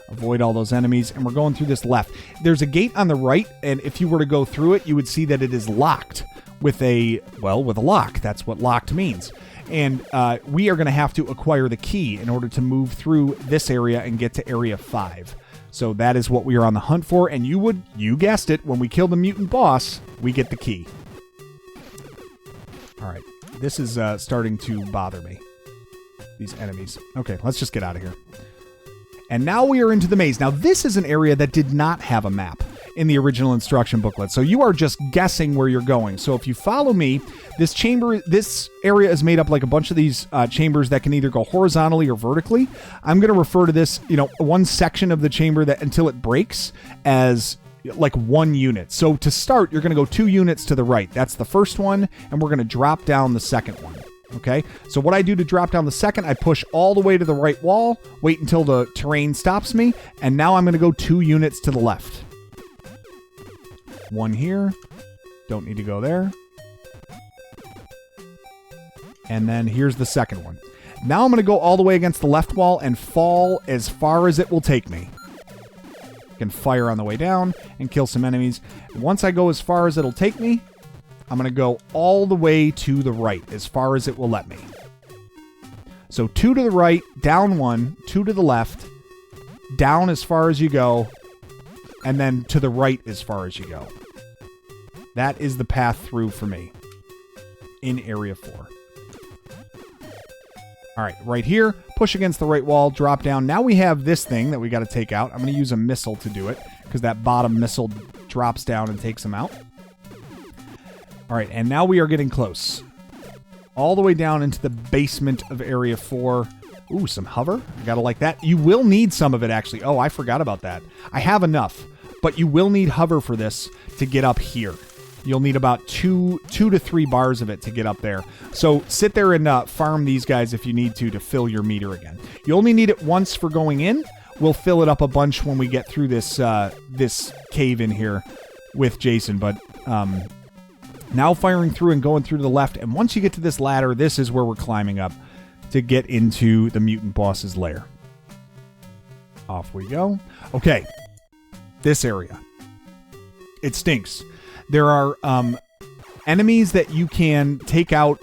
Avoid all those enemies, and we're going through this left. There's a gate on the right, and if you were to go through it, you would see that it is locked with a lock. That's what locked means. And we are going to have to acquire the key in order to move through this area and get to Area 5. So that is what we are on the hunt for, and you guessed it, when we kill the mutant boss, we get the key. All right, this is starting to bother me, these enemies. Okay, let's just get out of here. And now we are into the maze. Now, this is an area that did not have a map. in the original instruction booklet. So you are just guessing where you're going. So if you follow me, this area is made up like a bunch of these chambers that can either go horizontally or vertically. I'm going to refer to this, one section of the chamber that until it breaks as like 1 unit. So to start, you're going to go 2 units to the right. That's the first one, and we're going to drop down the second one. Okay, so what I do to drop down the second, I push all the way to the right wall, wait until the terrain stops me, and now I'm going to go 2 units to the left. 1 here. Don't need to go there. And then here's the second one. Now I'm going to go all the way against the left wall and fall as far as it will take me. I can fire on the way down and kill some enemies. Once I go as far as it'll take me, I'm going to go all the way to the right as far as it will let me. So 2 to the right, down 1, 2 to the left, down as far as you go, and then to the right as far as you go. That is the path through for me in Area 4. All right, right here, push against the right wall, drop down. Now we have this thing that we got to take out. I'm going to use a missile to do it because that bottom missile drops down and takes them out. All right, and now we are getting close. All the way down into the basement of Area 4. Ooh, some hover. Gotta like that. You will need some of it, actually. Oh, I forgot about that. I have enough, but you will need hover for this to get up here. You'll need about 2 to 3 bars of it to get up there. So sit there and farm these guys if you need to fill your meter again. You only need it once for going in. We'll fill it up a bunch when we get through this this cave in here with Jason, but... now firing through and going through to the left, and once you get to this ladder, this is where we're climbing up to get into the mutant boss's lair. Off we go. Okay, this area. It stinks. There are enemies that you can take out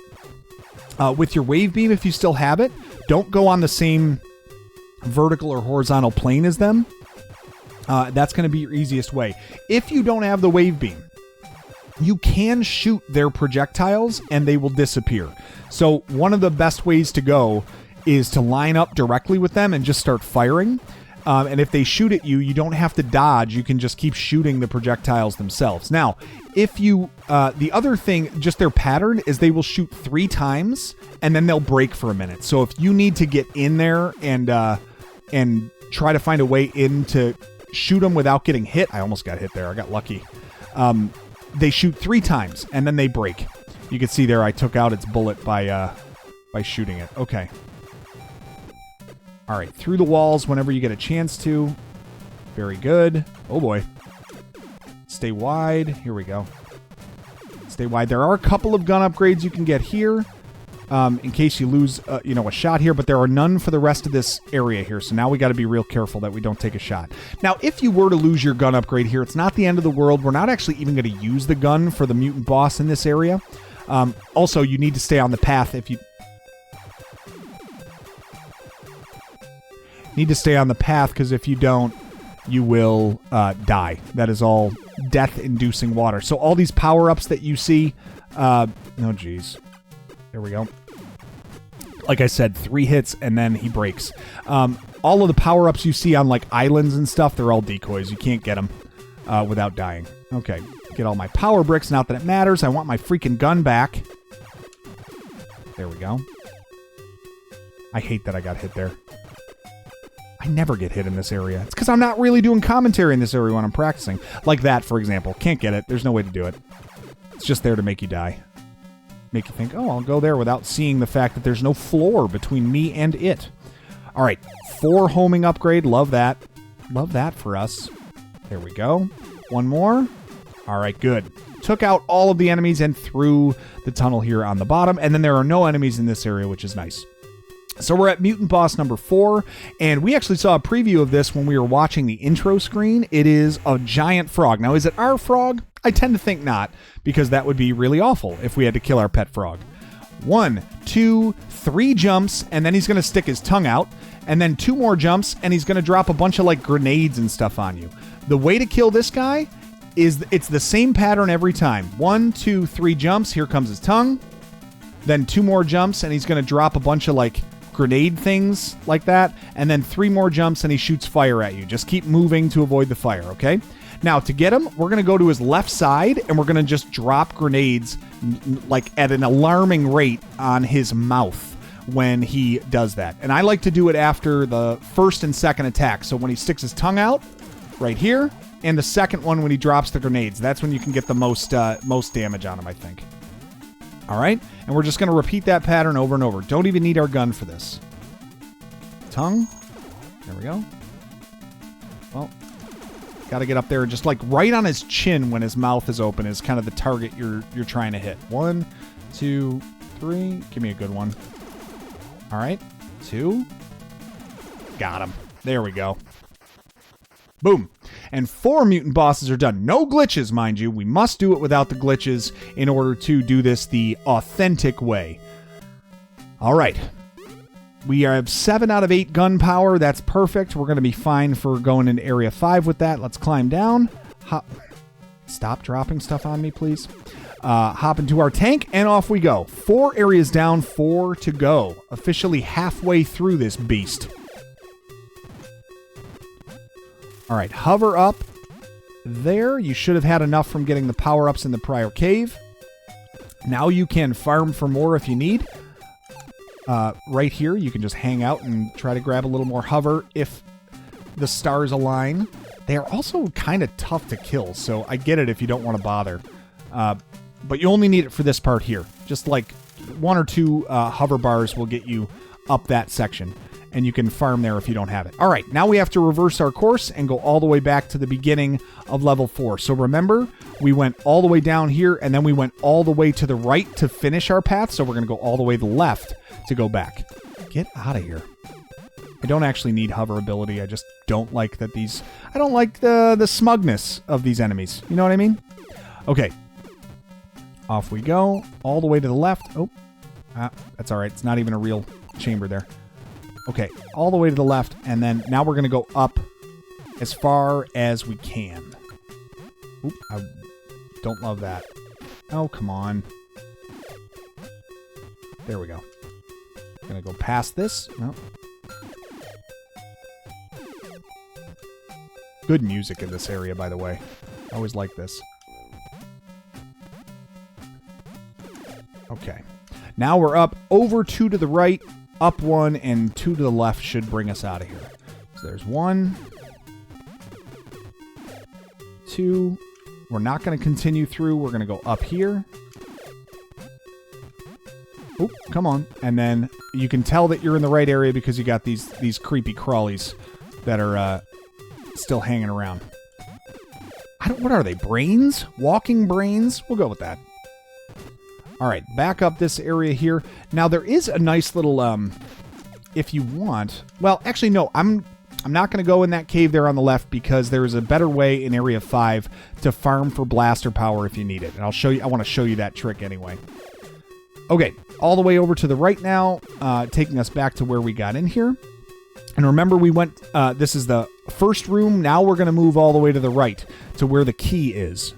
with your wave beam if you still have it. Don't go on the same vertical or horizontal plane as them. That's going to be your easiest way. If you don't have the wave beam, you can shoot their projectiles and they will disappear. So one of the best ways to go is to line up directly with them and just start firing. And if they shoot at you, you don't have to dodge. You can just keep shooting the projectiles themselves. Now, if you, the other thing, just their pattern is they will shoot 3 times and then they'll break for a minute. So if you need to get in there and try to find a way in to shoot them without getting hit. I almost got hit there. I got lucky. They shoot 3 times, and then they break. You can see there I took out its bullet by shooting it. Okay. All right, through the walls whenever you get a chance to. Very good. Oh, boy. Stay wide. Here we go. Stay wide. There are a couple of gun upgrades you can get here in case you lose a shot here, but there are none for the rest of this area here. So now we got to be real careful that we don't take a shot. Now, if you were to lose your gun upgrade here, it's not the end of the world. We're not actually even going to use the gun for the mutant boss in this area. Also, you need to stay on the path if you... Need to stay on the path because if you don't, you will die. That is all death-inducing water. So all these power-ups that you see... oh, geez. There we go. Like I said, 3 hits and then he breaks. All of the power-ups you see on like islands and stuff, they're all decoys. You can't get them without dying. Okay, get all my power bricks. Not that it matters. I want my freaking gun back. There we go. I hate that I got hit there. I never get hit in this area. It's because I'm not really doing commentary in this area when I'm practicing. Like that, for example. Can't get it. There's no way to do it. It's just there to make you die. Make you think, oh, I'll go there without seeing the fact that there's no floor between me and it. All right, 4 homing upgrade. Love that. Love that for us. There we go. 1 more. All right, good. Took out all of the enemies and through the tunnel here on the bottom. And then there are no enemies in this area, which is nice. So we're at mutant boss number 4, and we actually saw a preview of this when we were watching the intro screen. It is a giant frog. Now, is it our frog? I tend to think not, because that would be really awful if we had to kill our pet frog. 1, 2, 3 jumps, and then he's going to stick his tongue out, and then 2 more jumps, and he's going to drop a bunch of like grenades and stuff on you. The way to kill this guy is it's the same pattern every time. 1, 2, 3 jumps. Here comes his tongue. Then 2 more jumps, and he's going to drop a bunch of like grenade things like that, and then 3 more jumps and he shoots fire at you. Just keep moving to avoid the fire, okay? Now, to get him, we're going to go to his left side, and we're going to just drop grenades like at an alarming rate on his mouth when he does that. And I like to do it after the first and second attack. So when he sticks his tongue out, right here, and the second one when he drops the grenades. That's when you can get the most damage on him, I think. All right? And we're just going to repeat that pattern over and over. Don't even need our gun for this. Tongue. There we go. Well, got to get up there, just like right on his chin when his mouth is open is kind of the target you're trying to hit. 1, 2, 3. Give me a good one. All right. 2. Got him. There we go. Boom. And 4 mutant bosses are done. No glitches, mind you. We must do it without the glitches in order to do this the authentic way. All right. We have 7 out of 8 gun power. That's perfect. We're going to be fine for going into Area 5 with that. Let's climb down. Hop. Stop dropping stuff on me, please. Hop into our tank, and off we go. 4 areas down, 4 to go. Officially halfway through this beast. All right, hover up there. You should have had enough from getting the power-ups in the prior cave. Now you can farm for more if you need. Right here, you can just hang out and try to grab a little more hover if the stars align. They are also kind of tough to kill, so I get it if you don't want to bother. But you only need it for this part here. Just like 1 or 2 hover bars will get you up that section. And you can farm there if you don't have it. All right, now we have to reverse our course and go all the way back to the beginning of level 4. So remember, we went all the way down here, and then we went all the way to the right to finish our path. So we're going to go all the way to the left to go back. Get out of here. I don't actually need hover ability. I just don't like that these... I don't like the smugness of these enemies. You know what I mean? Okay. Off we go. All the way to the left. Oh. That's all right. It's not even a real chamber there. Okay, all the way to the left, and then now we're going to go up as far as we can. Oop, I don't love that. Oh, come on. There we go. Going to go past this. No. Good music in this area, by the way. I always like this. Okay. Now we're up over 2 to the right. Up 1 and 2 to the left should bring us out of here. So there's 1, 2. We're not going to continue through. We're going to go up here. Oop, come on. And then you can tell that you're in the right area because you got these creepy crawlies that are still hanging around. What are they? Brains? Walking brains? We'll go with that. All right, back up this area here. Now, there is a nice little, if you want... Well, actually, no, I'm not going to go in that cave there on the left because there is a better way in Area 5 to farm for blaster power if you need it. And I'll show you. I want to show you that trick anyway. Okay, all the way over to the right now, taking us back to where we got in here. And remember, we went... this is the first room. Now we're going to move all the way to the right to where the key is.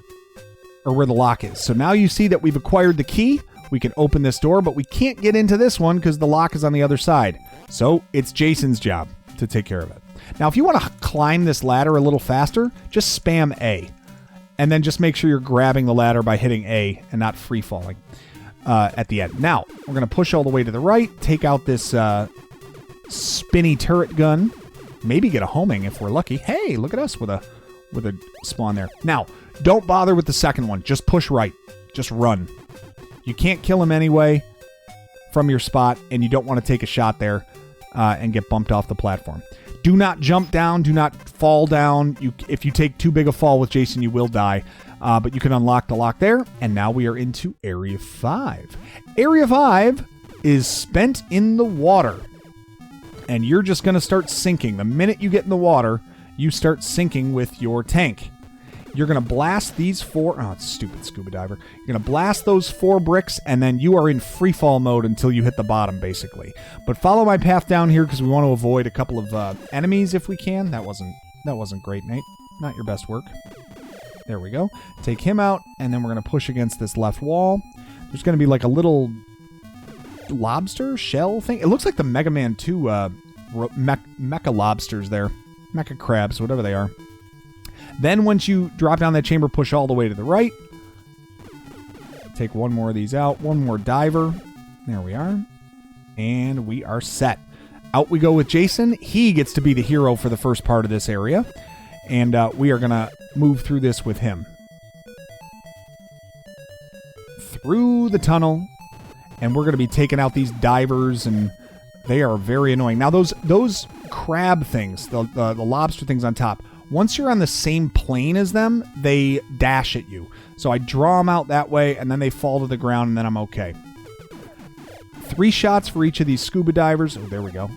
Or where the lock is. So now you see that we've acquired the key. We can open this door, but we can't get into this one because the lock is on the other side. So it's Jason's job to take care of it. Now, if you want to climb this ladder a little faster, just spam A. And then just make sure you're grabbing the ladder by hitting A and not free falling at the end. Now, we're going to push all the way to the right, take out this spinny turret gun, maybe get a homing if we're lucky. Hey, look at us with a spawn there. Now, don't bother with the second one. Just push right. Just run. You can't kill him anyway from your spot, and you don't want to take a shot there and get bumped off the platform. Do not jump down. Do not fall down. If you take too big a fall with Jason, you will die. But you can unlock the lock there, and now we are into Area 5. Area 5 is spent in the water, and you're just going to start sinking. The minute you get in the water, you start sinking with your tank. You're going to blast these 4... Oh, it's stupid scuba diver. You're going to blast those 4 bricks, and then you are in free fall mode until you hit the bottom, basically. But follow my path down here because we want to avoid a couple of enemies if we can. That wasn't great, Nate. Not your best work. There we go. Take him out, and then we're going to push against this left wall. There's going to be like a little lobster shell thing. It looks like the Mega Man 2 mecha lobsters there. Mecha crabs, whatever they are. Then once you drop down that chamber, push all the way to the right. Take one more of these out. One more diver. There we are. And we are set. Out we go with Jason. He gets to be the hero for the first part of this area. And we are going to move through this with him. Through the tunnel. And we're going to be taking out these divers, and they are very annoying. Now, those crab things, the lobster things on top, once you're on the same plane as them, they dash at you. So I draw them out that way, and then they fall to the ground, and then I'm okay. 3 shots for each of these scuba divers. Oh, there we go.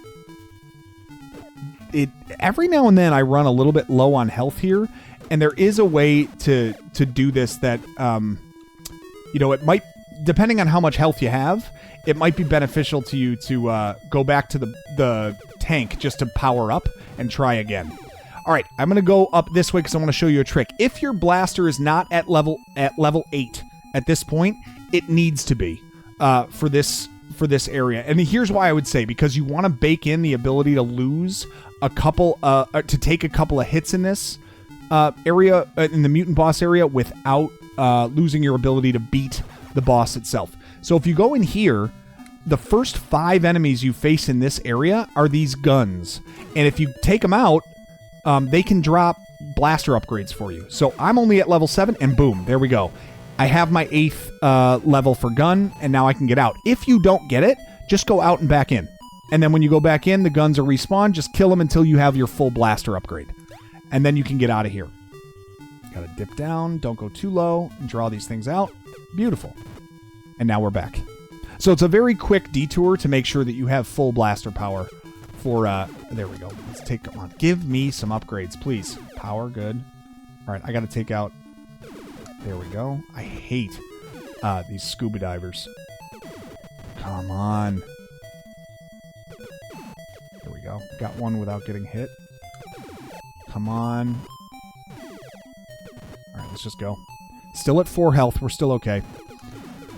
Every now and then I run a little bit low on health here, and there is a way to do this that, it might, depending on how much health you have, it might be beneficial to you to go back to the tank just to power up and try again. All right, I'm going to go up this way because I want to show you a trick. If your blaster is not at level 8 at this point, it needs to be for this area. And here's why I would say, because you want to bake in the ability to lose a couple, to take a couple of hits in this area, in the mutant boss area, without losing your ability to beat the boss itself. So if you go in here, the first 5 enemies you face in this area are these guns. And if you take them out, they can drop blaster upgrades for you. So I'm only at level 7, and boom, there we go. I have my 8th level for gun, and now I can get out. If you don't get it, just go out and back in. And then when you go back in, the guns are respawned. Just kill them until you have your full blaster upgrade. And then you can get out of here. Gotta dip down, don't go too low, and draw these things out. Beautiful. And now we're back. So it's a very quick detour to make sure that you have full blaster power for, there we go. Let's take, come on, give me some upgrades, please. Power, good. All right, I got to take out, there we go. I hate these scuba divers. Come on. There we go. Got one without getting hit. Come on. All right, let's just go. Still at 4 health. We're still okay.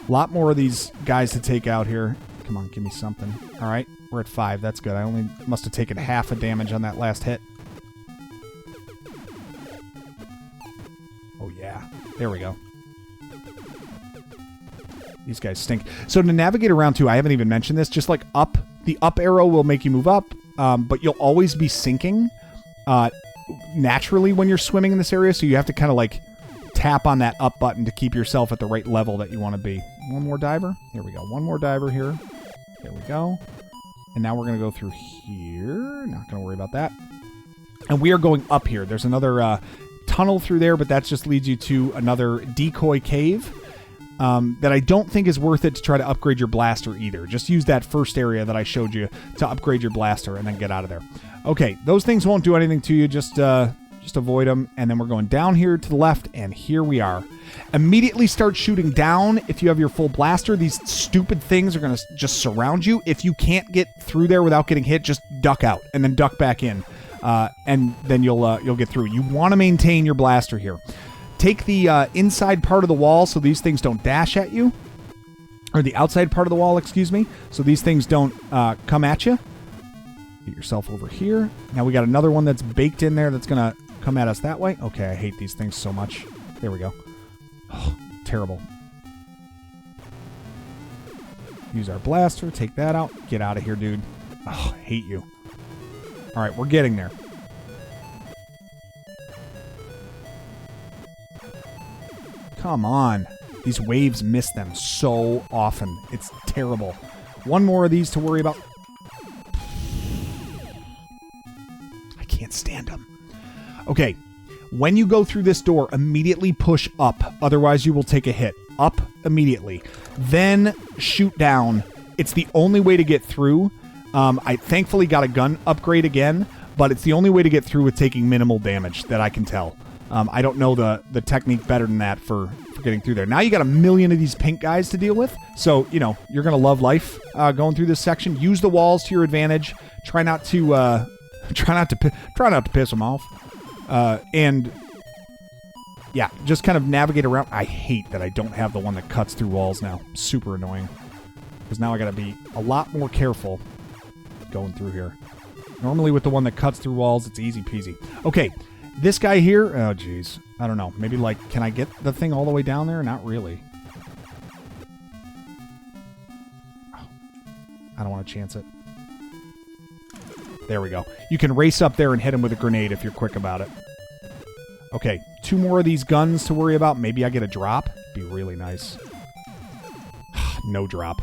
A lot more of these guys to take out here. Come on, give me something. All right, we're at 5. That's good. I only must have taken half a damage on that last hit. Oh, yeah. There we go. These guys stink. So to navigate around, too, I haven't even mentioned this. Just like up, the up arrow will make you move up, but you'll always be sinking naturally when you're swimming in this area. So you have to kind of like tap on that up button to keep yourself at the right level that you want to be. One more diver. Here we go. One more diver here. There we go. And now we're going to go through here. Not going to worry about that. And we are going up here. There's another tunnel through there, but that just leads you to another decoy cave that I don't think is worth it to try to upgrade your blaster either. Just use that first area that I showed you to upgrade your blaster and then get out of there. Okay, those things won't do anything to you. Just avoid them. And then we're going down here to the left, and here we are. Immediately start shooting down if you have your full blaster. These stupid things are going to just surround you. If you can't get through there without getting hit, just duck out and then duck back in. And then you'll get through. You want to maintain your blaster here. Take the inside part of the wall so these things don't dash at you. Or the outside part of the wall, excuse me. So these things don't come at you. Get yourself over here. Now we got another one that's baked in there that's going to come at us that way. Okay, I hate these things so much. There we go. Oh, terrible. Use our blaster. Take that out. Get out of here, dude. Oh, I hate you. All right, we're getting there. Come on. These waves miss them so often. It's terrible. One more of these to worry about. I can't stand them. Okay, when you go through this door, immediately push up. Otherwise, you will take a hit. Up immediately. Then shoot down. It's the only way to get through. I thankfully got a gun upgrade again, but it's the only way to get through with taking minimal damage that I can tell. I don't know the technique better than that for getting through there. Now you got a million of these pink guys to deal with, so you're gonna love life going through this section. Use the walls to your advantage. Try not to piss them off. And yeah, just kind of navigate around. I hate that I don't have the one that cuts through walls now. Super annoying. Because now I got to be a lot more careful going through here. Normally with the one that cuts through walls, it's easy peasy. Okay, This guy here, oh geez, I don't know. Maybe like, can I get the thing all the way down there? Not really. Oh, I don't want to chance it. There we go. You can race up there and hit him with a grenade if you're quick about it. Okay, 2 more of these guns to worry about. Maybe I get a drop. Be really nice. No drop.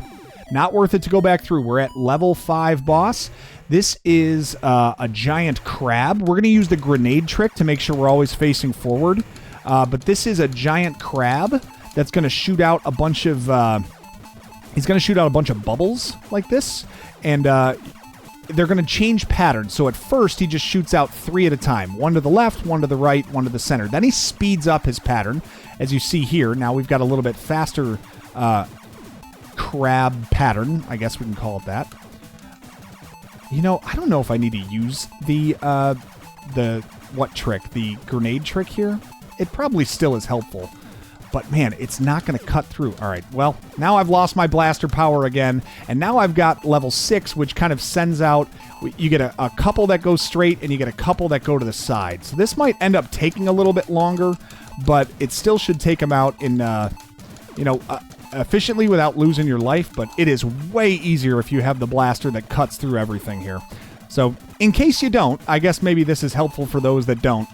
Not worth it to go back through. We're at level 5 boss. This is a giant crab. We're going to use the grenade trick to make sure we're always facing forward. But this is a giant crab that's going to shoot out a bunch of... he's going to shoot out a bunch of bubbles like this. And they're going to change patterns. So at first, he just shoots out 3 at a time. 1 to the left, 1 to the right, 1 to the center. Then he speeds up his pattern, as you see here. Now we've got a little bit faster crab pattern. I guess we can call it that. You know, I don't know if I need to use the what trick? The grenade trick here? It probably still is helpful. But man, it's not going to cut through. All right, well, now I've lost my blaster power again. And now I've got level 6, which kind of sends out... You get a couple that go straight, and you get a couple that go to the side. So this might end up taking a little bit longer, but it still should take them out in, efficiently without losing your life. But it is way easier if you have the blaster that cuts through everything here. So in case you don't, I guess maybe this is helpful for those that don't.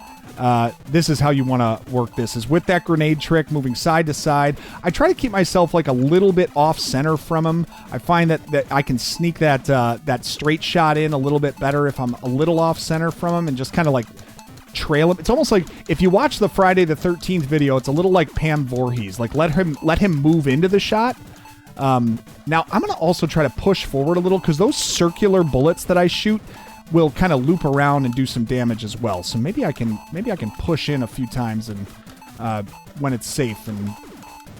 This is how you want to work this, is with that grenade trick, moving side to side. I try to keep myself like a little bit off center from him. I find that I can sneak that straight shot in a little bit better if I'm a little off center from him and just kind of like trail him. It's almost like if you watch the Friday the 13th video, it's a little like Pam Voorhees. Like let him move into the shot. Now I'm going to also try to push forward a little because those circular bullets that I shoot will kind of loop around and do some damage as well. So maybe I can push in a few times and when it's safe, and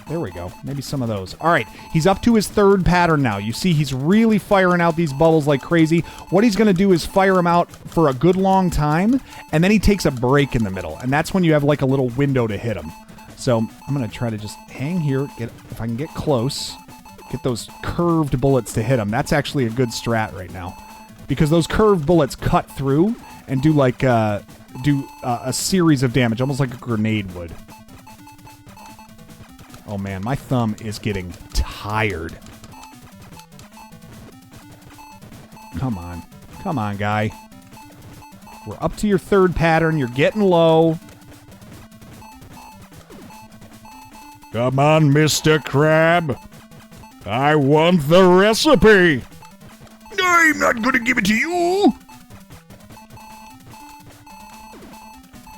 there we go. Maybe some of those. All right, he's up to his 3rd pattern now. You see he's really firing out these bubbles like crazy. What he's going to do is fire them out for a good long time, and then he takes a break in the middle, and that's when you have like a little window to hit him. So I'm going to try to just hang here, if I can get close, get those curved bullets to hit him. That's actually a good strat right now, because those curved bullets cut through and do like a series of damage, almost like a grenade would. Oh man, my thumb is getting tired. Come on. Come on, guy. We're up to your 3rd pattern. You're getting low. Come on, Mr. Crab. I want the recipe. I'm not going to give it to you.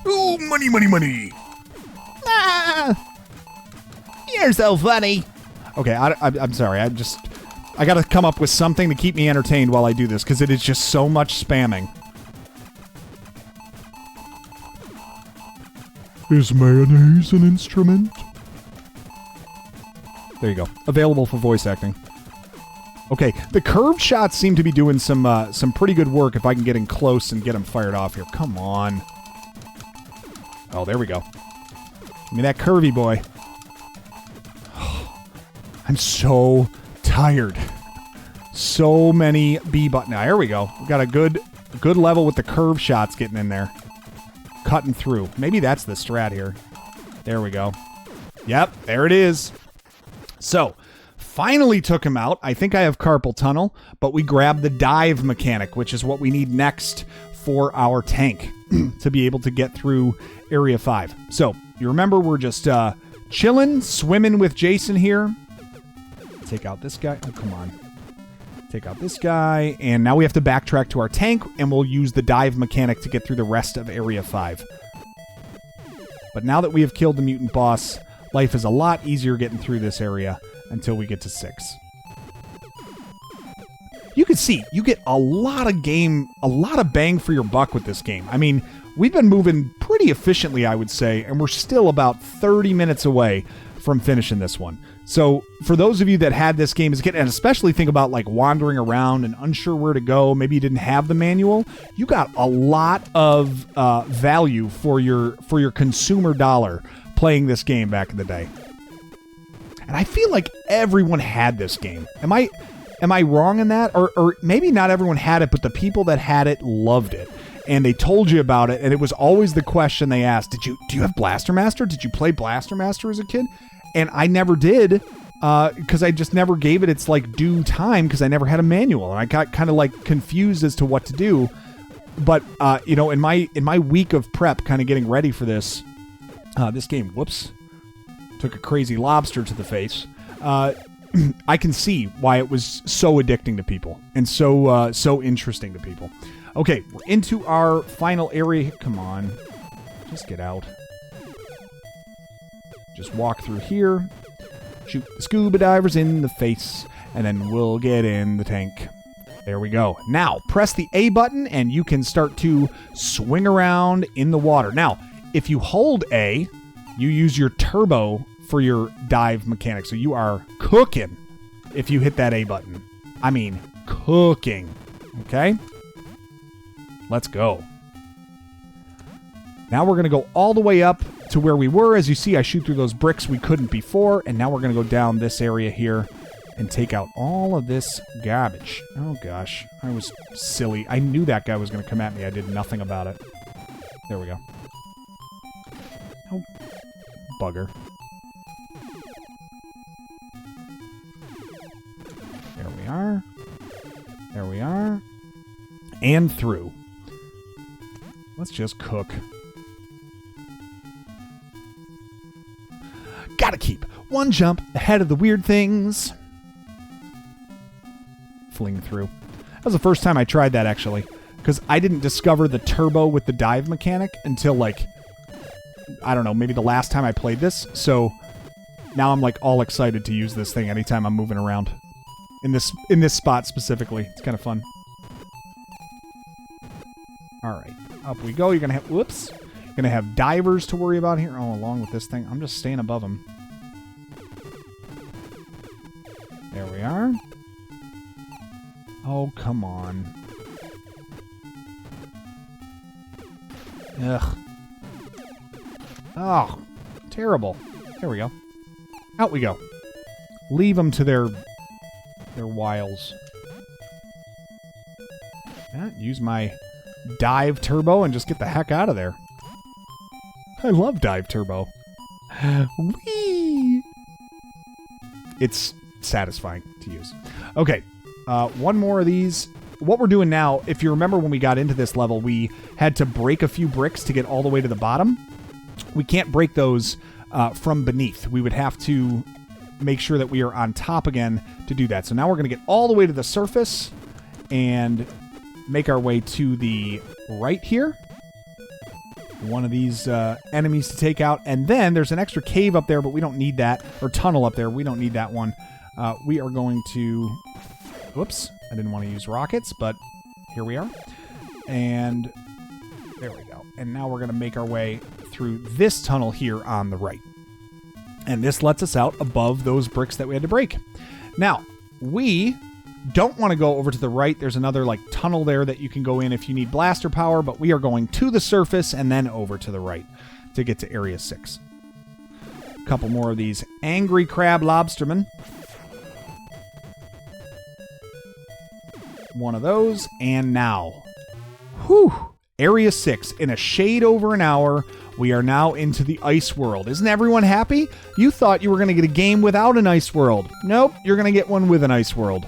Ooh, money, money, money. Ah, you're so funny. Okay, I'm sorry. I got to come up with something to keep me entertained while I do this, because it is just so much spamming. Is mayonnaise an instrument? There you go. Available for voice acting. Okay, the curved shots seem to be doing some pretty good work if I can get in close and get them fired off here. Come on. Oh, there we go. Give me that curvy boy. I'm so tired. So many B buttons. Now, here we go. We've got a good level with the curve shots getting in there. Cutting through. Maybe that's the strat here. There we go. Yep, there it is. So, finally took him out. I think I have carpal tunnel, but we grabbed the dive mechanic, which is what we need next for our tank to be able to get through Area 5. So, you remember we're just chilling, swimming with Jason here. Take out this guy. Oh, come on. Take out this guy. And now we have to backtrack to our tank, and we'll use the dive mechanic to get through the rest of Area 5. But now that we have killed the mutant boss, life is a lot easier getting through this area until we get to 6. You can see, you get a lot of bang for your buck with this game. I mean, we've been moving pretty efficiently, I would say, and we're still about 30 minutes away from finishing this one. So for those of you that had this game as a kid, and especially think about like wandering around and unsure where to go, maybe you didn't have the manual, you got a lot of value for your consumer dollar playing this game back in the day. And I feel like everyone had this game. Am I wrong in that? Or maybe not everyone had it, but the people that had it loved it. and they told you about it, and it was always the question they asked, do you have Blaster Master? Did you play Blaster Master as a kid? And I never did, because I just never gave it its like due time, because I never had a manual, and I got kind of like confused as to what to do. But you know, in my week of prep, kind of getting ready for this game, whoops, took a crazy lobster to the face. I can see why it was so addicting to people and so interesting to people. Okay, we're into our final area. Come on, just get out. Just walk through here, shoot the scuba divers in the face, and then we'll get in the tank. There we go. Now, press the A button, and you can start to swing around in the water. Now, if you hold A, you use your turbo for your dive mechanic. So you are cooking if you hit that A button. I mean, cooking. Okay? Let's go. Now we're going to go all the way up to where we were. As you see, I shoot through those bricks we couldn't before, and now we're going to go down this area here and take out all of this garbage. Oh gosh, I was silly. I knew that guy was going to come at me. I did nothing about it. There we go. Oh, bugger. There we are. There we are. And through. Let's just cook. Gotta keep one jump ahead of the weird things. Fling through. That was the first time I tried that, actually, because I didn't discover the turbo with the dive mechanic until, like, I don't know, maybe the last time I played this. So now I'm like all excited to use this thing anytime I'm moving around in this spot specifically. It's kind of fun. All right, up we go. You're gonna have whoops. You're gonna have divers to worry about here. Oh, along with this thing, I'm just staying above them. There we are. Oh, come on. Ugh. Oh, terrible. There we go. Out we go. Leave them to their wiles. Yeah, use my dive turbo and just get the heck out of there. I love dive turbo. Whee! It's satisfying to use. Okay, one more of these. What we're doing now, if you remember when we got into this level, we had to break a few bricks to get all the way to the bottom. We can't break those from beneath. We would have to make sure that we are on top again to do that. So now we're going to get all the way to the surface and make our way to the right here. One of these enemies to take out. And then there's an extra cave up there, but we don't need that. Or tunnel up there. We don't need that one. We are going to... Whoops. I didn't want to use rockets, but here we are. And there we go. And now we're going to make our way through this tunnel here on the right. And this lets us out above those bricks that we had to break. Now, we don't want to go over to the right. There's another like tunnel there that you can go in if you need blaster power, but we are going to the surface and then over to the right to get to Area 6. A couple more of these angry crab lobstermen. One of those, and now. Whew! Area 6. In a shade over an hour, we are now into the ice world. Isn't everyone happy? You thought you were going to get a game without an ice world. Nope, you're going to get one with an ice world.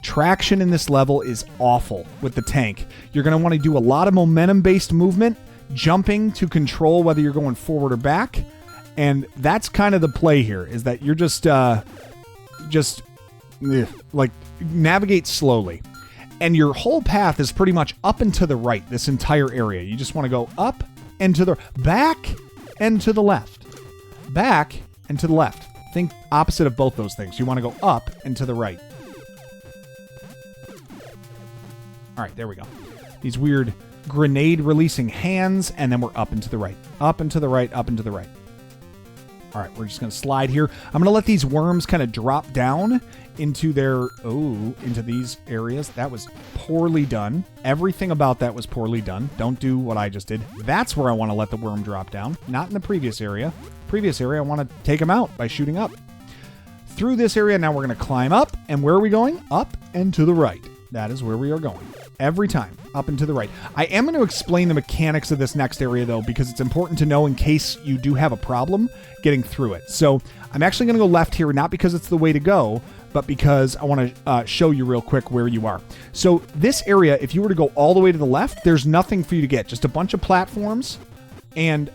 Traction in this level is awful with the tank. You're going to want to do a lot of momentum-based movement, jumping to control whether you're going forward or back. And that's kind of the play here, is that you're just like, navigate slowly. And your whole path is pretty much up and to the right, this entire area. You just want to go up and to the back and to the left. Back and to the left. Think opposite of both those things. You want to go up and to the right. All right, there we go. These weird grenade-releasing hands, and then we're up and to the right. Up and to the right, up and to the right. All right, we're just going to slide here. I'm going to let these worms kind of drop down into into these areas. That was poorly done. Everything about that was poorly done. Don't do what I just did. That's where I want to let the worm drop down, not in the previous area. Previous area, I want to take them out by shooting up. Through this area, now we're going to climb up. And where are we going? Up and to the right. That is where we are going. Every time. Up and to the right. I am going to explain the mechanics of this next area, though, because it's important to know in case you do have a problem getting through it. So I'm actually going to go left here, not because it's the way to go, but because I want to show you real quick where you are. So this area, if you were to go all the way to the left, there's nothing for you to get. Just a bunch of platforms and...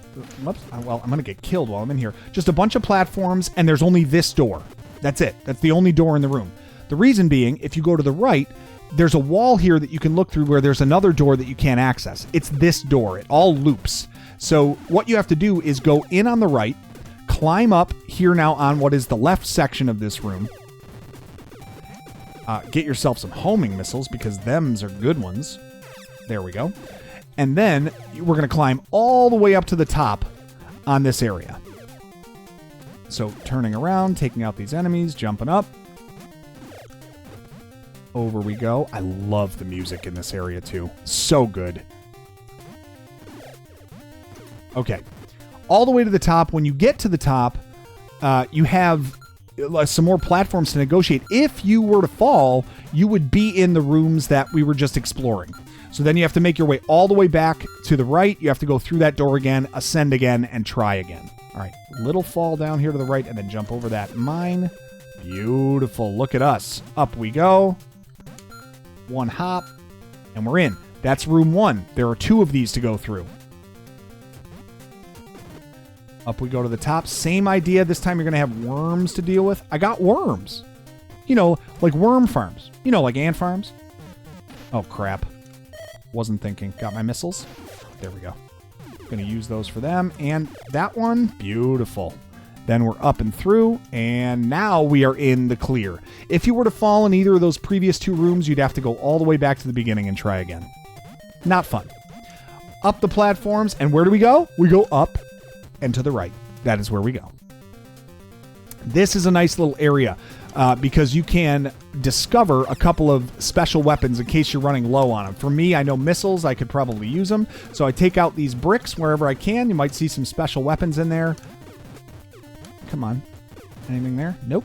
Whoops, well, I'm going to get killed while I'm in here. Just a bunch of platforms, and there's only this door. That's it. That's the only door in the room. The reason being, if you go to the right, there's a wall here that you can look through where there's another door that you can't access. It's this door. It all loops. So what you have to do is go in on the right, climb up here now on what is the left section of this room. Get yourself some homing missiles because them's are good ones. There we go. And then we're going to climb all the way up to the top on this area. So turning around, taking out these enemies, jumping up. Over we go. I love the music in this area too. So good. Okay. All the way to the top. When you get to the top, you have some more platforms to negotiate. If you were to fall, you would be in the rooms that we were just exploring. So then you have to make your way all the way back to the right. You have to go through that door again, ascend again, and try again. All right. Little fall down here to the right and then jump over that mine. Beautiful. Look at us. Up we go. One hop, and we're in. That's room 1. There are 2 of these to go through. Up we go to the top. Same idea. This time you're going to have worms to deal with. I got worms. You know, like worm farms. You know, like ant farms. Oh, crap. Wasn't thinking. Got my missiles. There we go. Going to use those for them. And that one, beautiful. Then we're up and through, and now we are in the clear. If you were to fall in either of those previous 2 rooms, you'd have to go all the way back to the beginning and try again. Not fun. Up the platforms, and where do we go? We go up and to the right. That is where we go. This is a nice little area because you can discover a couple of special weapons in case you're running low on them. For me, I know missiles. I could probably use them. So I take out these bricks wherever I can. You might see some special weapons in there. Come on. Anything there? Nope.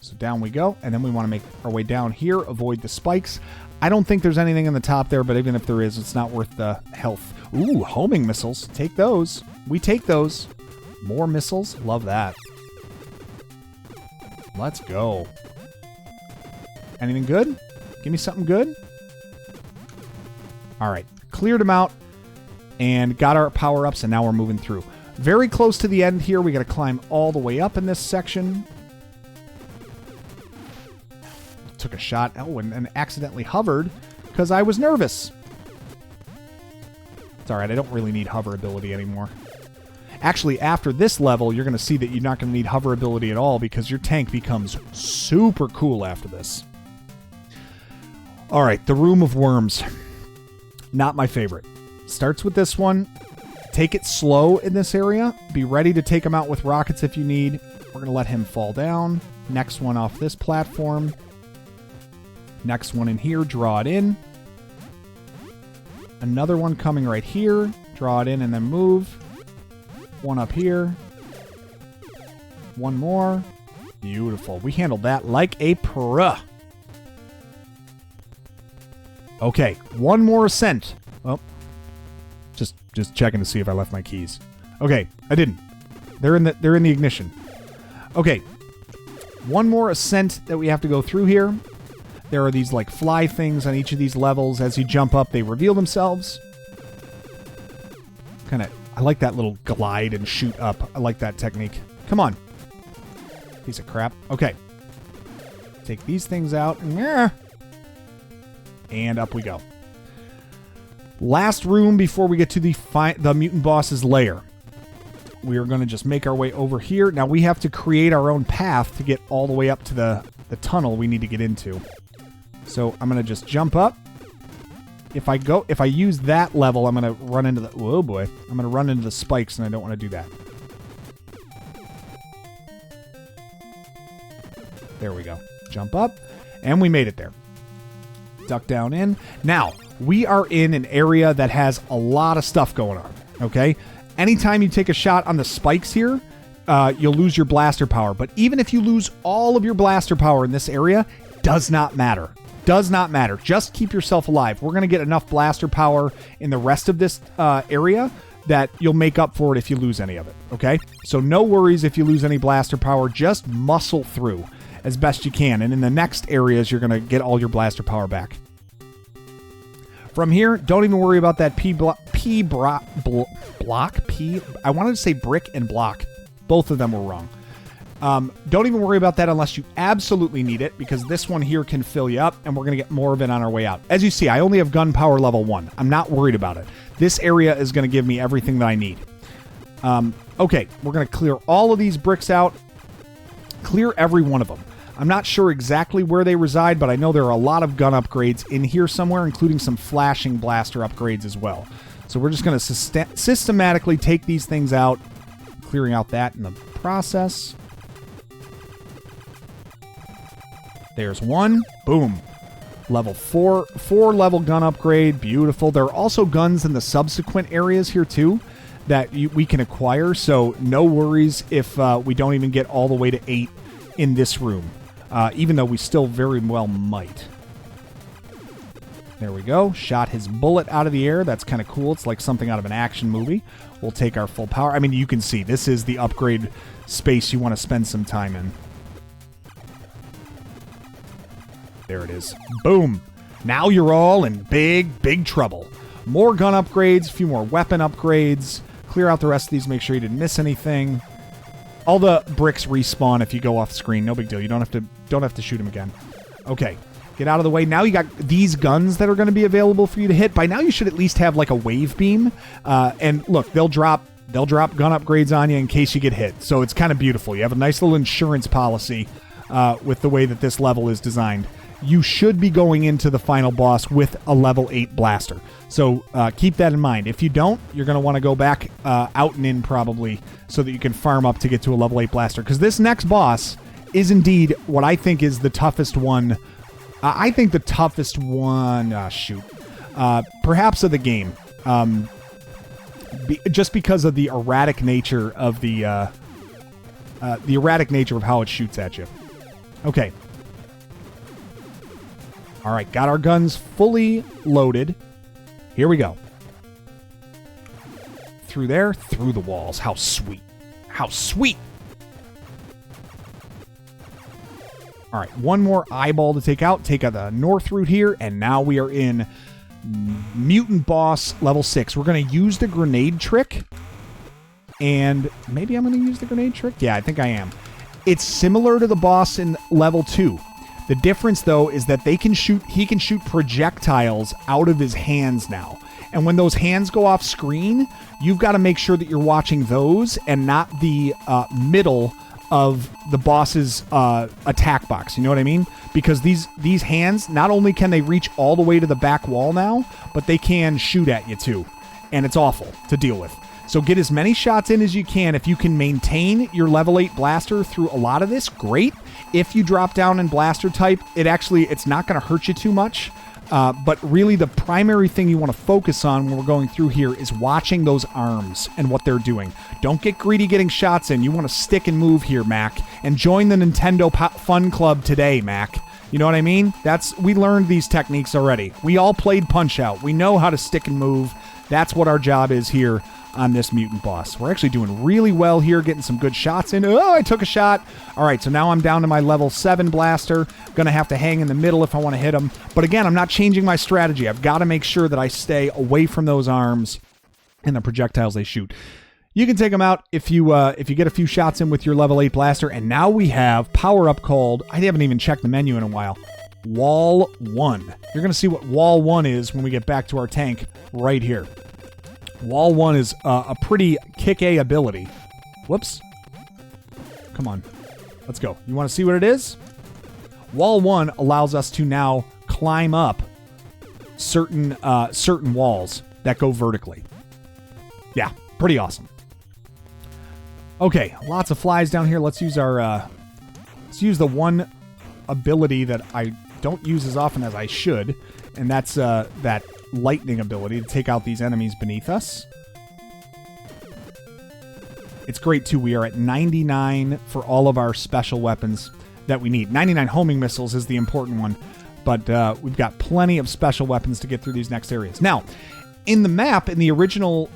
So down we go. And then we want to make our way down here. Avoid the spikes. I don't think there's anything in the top there, but even if there is, it's not worth the health. Ooh, homing missiles. Take those. We take those. More missiles. Love that. Let's go. Anything good? Give me something good. All right. Cleared them out and got our power-ups, and now we're moving through. Very close to the end here. We got to climb all the way up in this section. Took a shot. Oh, and accidentally hovered because I was nervous. It's all right. I don't really need hover ability anymore. Actually, after this level, you're going to see that you're not going to need hover ability at all because your tank becomes super cool after this. All right. The Room of Worms. Not my favorite. Starts with this one. Take it slow in this area. Be ready to take him out with rockets if you need. We're going to let him fall down. Next one off this platform. Next one in here. Draw it in. Another one coming right here. Draw it in and then move. One up here. One more. Beautiful. We handled that like a pro. Okay. One more ascent. Oh. Just checking to see if I left my keys. Okay, I didn't. They're in the ignition. Okay. One more ascent that we have to go through here. There are these like fly things on each of these levels. As you jump up, they reveal themselves. I like that little glide and shoot up. I like that technique. Come on. Piece of crap. Okay. Take these things out. And up we go. Last room before we get to the mutant boss's lair. We are going to just make our way over here. Now we have to create our own path to get all the way up to the tunnel we need to get into. So I'm going to just jump up. If I use that level, I'm going to run into oh boy. I'm going to run into the spikes and I don't want to do that. There we go. Jump up and we made it there. Duck down in. Now, we are in an area that has a lot of stuff going on, okay? Anytime you take a shot on the spikes here, you'll lose your blaster power. But even if you lose all of your blaster power in this area, does not matter. Does not matter. Just keep yourself alive. We're going to get enough blaster power in the rest of this area that you'll make up for it if you lose any of it, okay? So no worries if you lose any blaster power. Just muscle through as best you can. And in the next areas, you're going to get all your blaster power back. From here, don't even worry about that block. I wanted to say brick and block. Both of them were wrong. Don't even worry about that unless you absolutely need it, because this one here can fill you up, and we're going to get more of it on our way out. As you see, I only have gunpowder level 1. I'm not worried about it. This area is going to give me everything that I need. Okay, we're going to clear all of these bricks out. Clear every one of them. I'm not sure exactly where they reside, but I know there are a lot of gun upgrades in here somewhere, including some flashing blaster upgrades as well. So we're just going to systematically take these things out, clearing out that in the process. There's one. Boom. Level 4 level gun upgrade. Beautiful. There are also guns in the subsequent areas here too that we can acquire, so no worries if we don't even get all the way to 8 in this room, even though we still very well might. There we go. Shot his bullet out of the air. That's kind of cool. It's like something out of an action movie. We'll take our full power. I mean, you can see this is the upgrade space you want to spend some time in. There it is. Boom. Now you're all in big trouble. More gun upgrades, a few more weapon upgrades. Clear out the rest of these. Make sure you didn't miss anything. All the bricks respawn if you go off screen. No big deal. You don't have to shoot them again. Okay. Get out of the way. Now you got these guns that are going to be available for you to hit. By now you should at least have like a wave beam. And look, they'll drop gun upgrades on you in case you get hit. So it's kind of beautiful. You have a nice little insurance policy with the way that this level is designed. You should be going into the final boss with a level 8 blaster. So keep that in mind. If you don't, you're going to want to go back out and in probably so that you can farm up to get to a level 8 blaster. Because this next boss is indeed what I think is the toughest one. I think the toughest one, perhaps of the game. Just because of the erratic nature of the erratic nature of how it shoots at you. Okay. All right, got our guns fully loaded. Here we go. Through there, through the walls. How sweet. How sweet. All right, one more eyeball to take out. Take out the north route here, and now we are in Mutant Boss level 6. We're going to use the grenade trick, and maybe I'm going to use the grenade trick? Yeah, I think I am. It's similar to the boss in level 2. The difference, though, is that he can shoot projectiles out of his hands now. And when those hands go off screen, you've got to make sure that you're watching those and not the middle of the boss's attack box. You know what I mean? Because these hands, not only can they reach all the way to the back wall now, but they can shoot at you too. And it's awful to deal with. So get as many shots in as you can. If you can maintain your level 8 blaster through a lot of this, great. If you drop down in blaster type, it's not going to hurt you too much. But really the primary thing you want to focus on when we're going through here is watching those arms and what they're doing. Don't get greedy getting shots in. You want to stick and move here, Mac. And join the Nintendo Fun Club today, Mac. You know what I mean? We learned these techniques already. We all played Punch-Out. We know how to stick and move. That's what our job is here on this mutant boss. We're actually doing really well here, getting some good shots in. Oh, I took a shot. All right, so now I'm down to my level 7 blaster. Gonna have to hang in the middle if I want to hit him. But again, I'm not changing my strategy. I've got to make sure that I stay away from those arms and the projectiles they shoot. You can take them out if you get a few shots in with your level 8 blaster. And now we have power up called, I haven't even checked the menu in a while, Wall 1. You're going to see what Wall 1 is when we get back to our tank right here. Wall 1 is a pretty kick-A ability. Whoops. Come on. Let's go. You want to see what it is? Wall 1 allows us to now climb up certain walls that go vertically. Yeah, pretty awesome. Okay, lots of flies down here. Let's use the one ability that I don't use as often as I should, and that's that lightning ability to take out these enemies beneath us. It's great too. We are at 99 for all of our special weapons that we need. 99 homing missiles is the important one. But we've got plenty of special weapons to get through these next areas. Now, in the map, in the original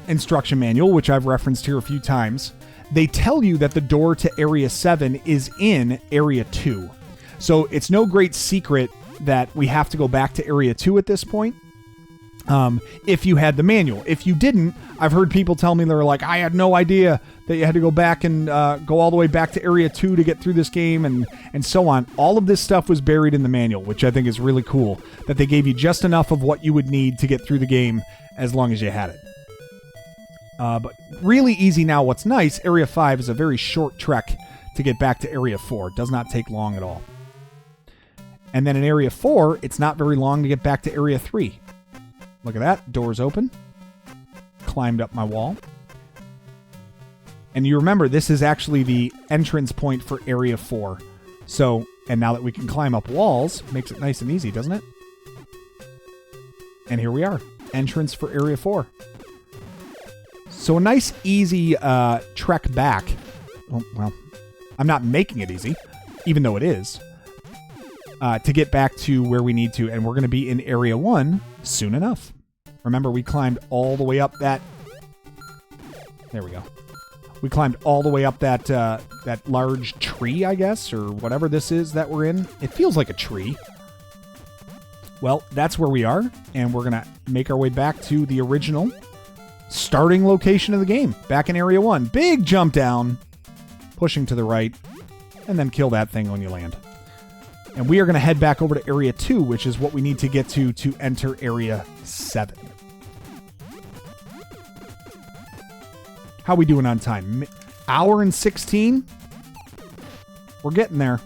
instruction manual, which I've referenced here a few times, they tell you that the door to Area 7 is in Area 2. So it's no great secret that we have to go back to Area 2 at this point. If you had the manual. If you didn't, I've heard people tell me they're like, I had no idea that you had to go back and go all the way back to Area 2 to get through this game and so on. All of this stuff was buried in the manual, which I think is really cool, that they gave you just enough of what you would need to get through the game as long as you had it. But really easy now. What's nice, Area 5 is a very short trek to get back to Area 4. It does not take long at all. And then in Area 4, it's not very long to get back to Area 3. Look at that. Doors open. Climbed up my wall. And you remember, this is actually the entrance point for Area 4. So, and now that we can climb up walls, makes it nice and easy, doesn't it? And here we are. Entrance for Area 4. So a nice, easy trek back. Oh, well, I'm not making it easy, even though it is. To get back to where we need to, and we're going to be in Area 1 soon enough. Remember, we climbed all the way up that... There we go. We climbed all the way up that that large tree, I guess, or whatever this is that we're in. It feels like a tree. Well, that's where we are, and we're going to make our way back to the original starting location of the game, back in Area 1. Big jump down, pushing to the right, and then kill that thing when you land. And we are going to head back over to Area 2, which is what we need to get to enter Area 7. How we doing on time? Hour and 16? We're getting there.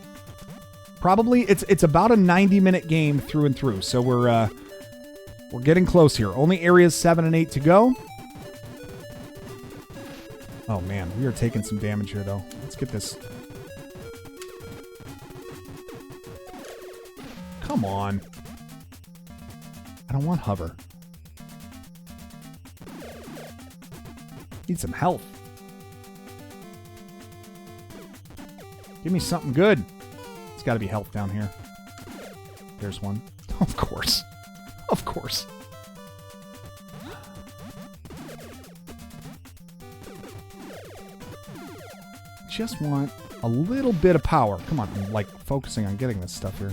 Probably, it's about a 90-minute game through and through, so we're getting close here. Only areas 7 and 8 to go. Oh man, we are taking some damage here though. Let's get this. Come on. I don't want hover. Need some health. Give me something good. It's got to be health down here. There's one. Of course. Of course. Just want a little bit of power. Come on, I'm like focusing on getting this stuff here.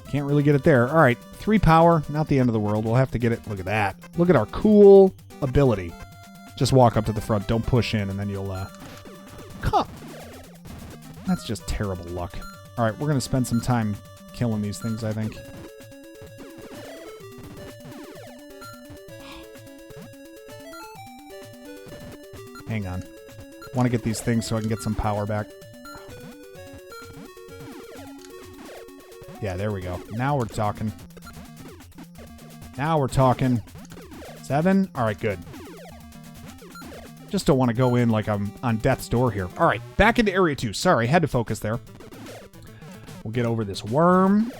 Can't really get it there. All right, 3 power, not the end of the world. We'll have to get it. Look at that. Look at our cool ability. Just walk up to the front. Don't push in, and then you'll... Come. That's just terrible luck. All right, we're going to spend some time killing these things, I think. Hang on. I want to get these things so I can get some power back. Yeah, there we go. Now we're talking. Now we're talking. 7? All right, good. Just don't want to go in like I'm on death's door here. All right, back into Area 2. Sorry, had to focus there. We'll get over this worm.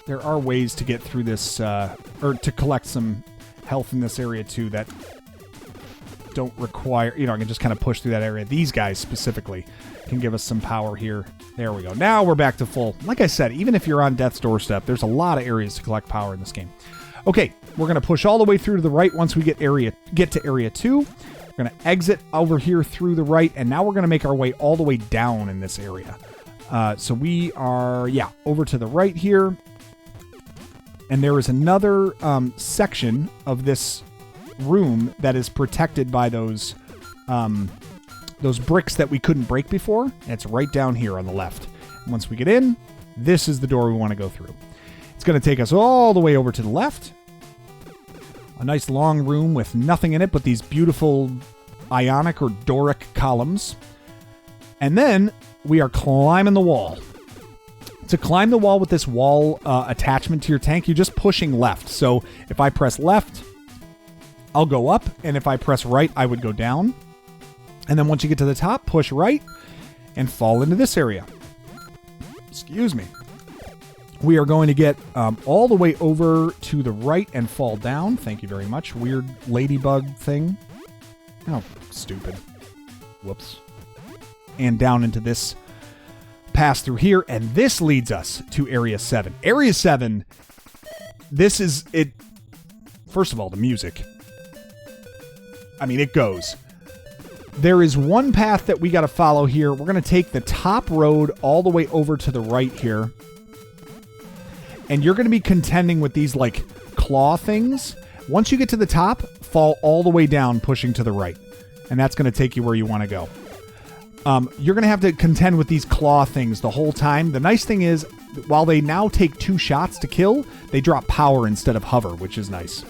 There are ways to get through this, or to collect some health in this area too that don't require, you know, I can just kind of push through that area. These guys specifically can give us some power here. There we go. Now we're back to full. Like I said, even if you're on death's doorstep, there's a lot of areas to collect power in this game. Okay, we're going to push all the way through to the right once we get to Area 2. We're going to exit over here through the right, and now we're going to make our way all the way down in this area. So we are, yeah, over to the right here. And there is another section of this room that is protected by those bricks that we couldn't break before. And it's right down here on the left. And once we get in, this is the door we want to go through. It's going to take us all the way over to the left. A nice long room with nothing in it but these beautiful Ionic or Doric columns. And then we are climbing the wall. To climb the wall with this wall attachment to your tank, you're just pushing left. So if I press left, I'll go up. And if I press right, I would go down. And then once you get to the top, push right and fall into this area. Excuse me. We are going to get all the way over to the right and fall down. Thank you very much. Weird ladybug thing. Oh, stupid. Whoops. and down into this pass through here. And this leads us to Area 7. Area 7, this is it. First of all, the music. I mean, it goes. There is one path that we got to follow here. We're going to take the top road all the way over to the right here. And you're going to be contending with these, like, claw things. Once you get to the top, fall all the way down, pushing to the right. And that's going to take you where you want to go. You're going to have to contend with these claw things the whole time. The nice thing is, while they now take 2 shots to kill, they drop power instead of hover, which is nice.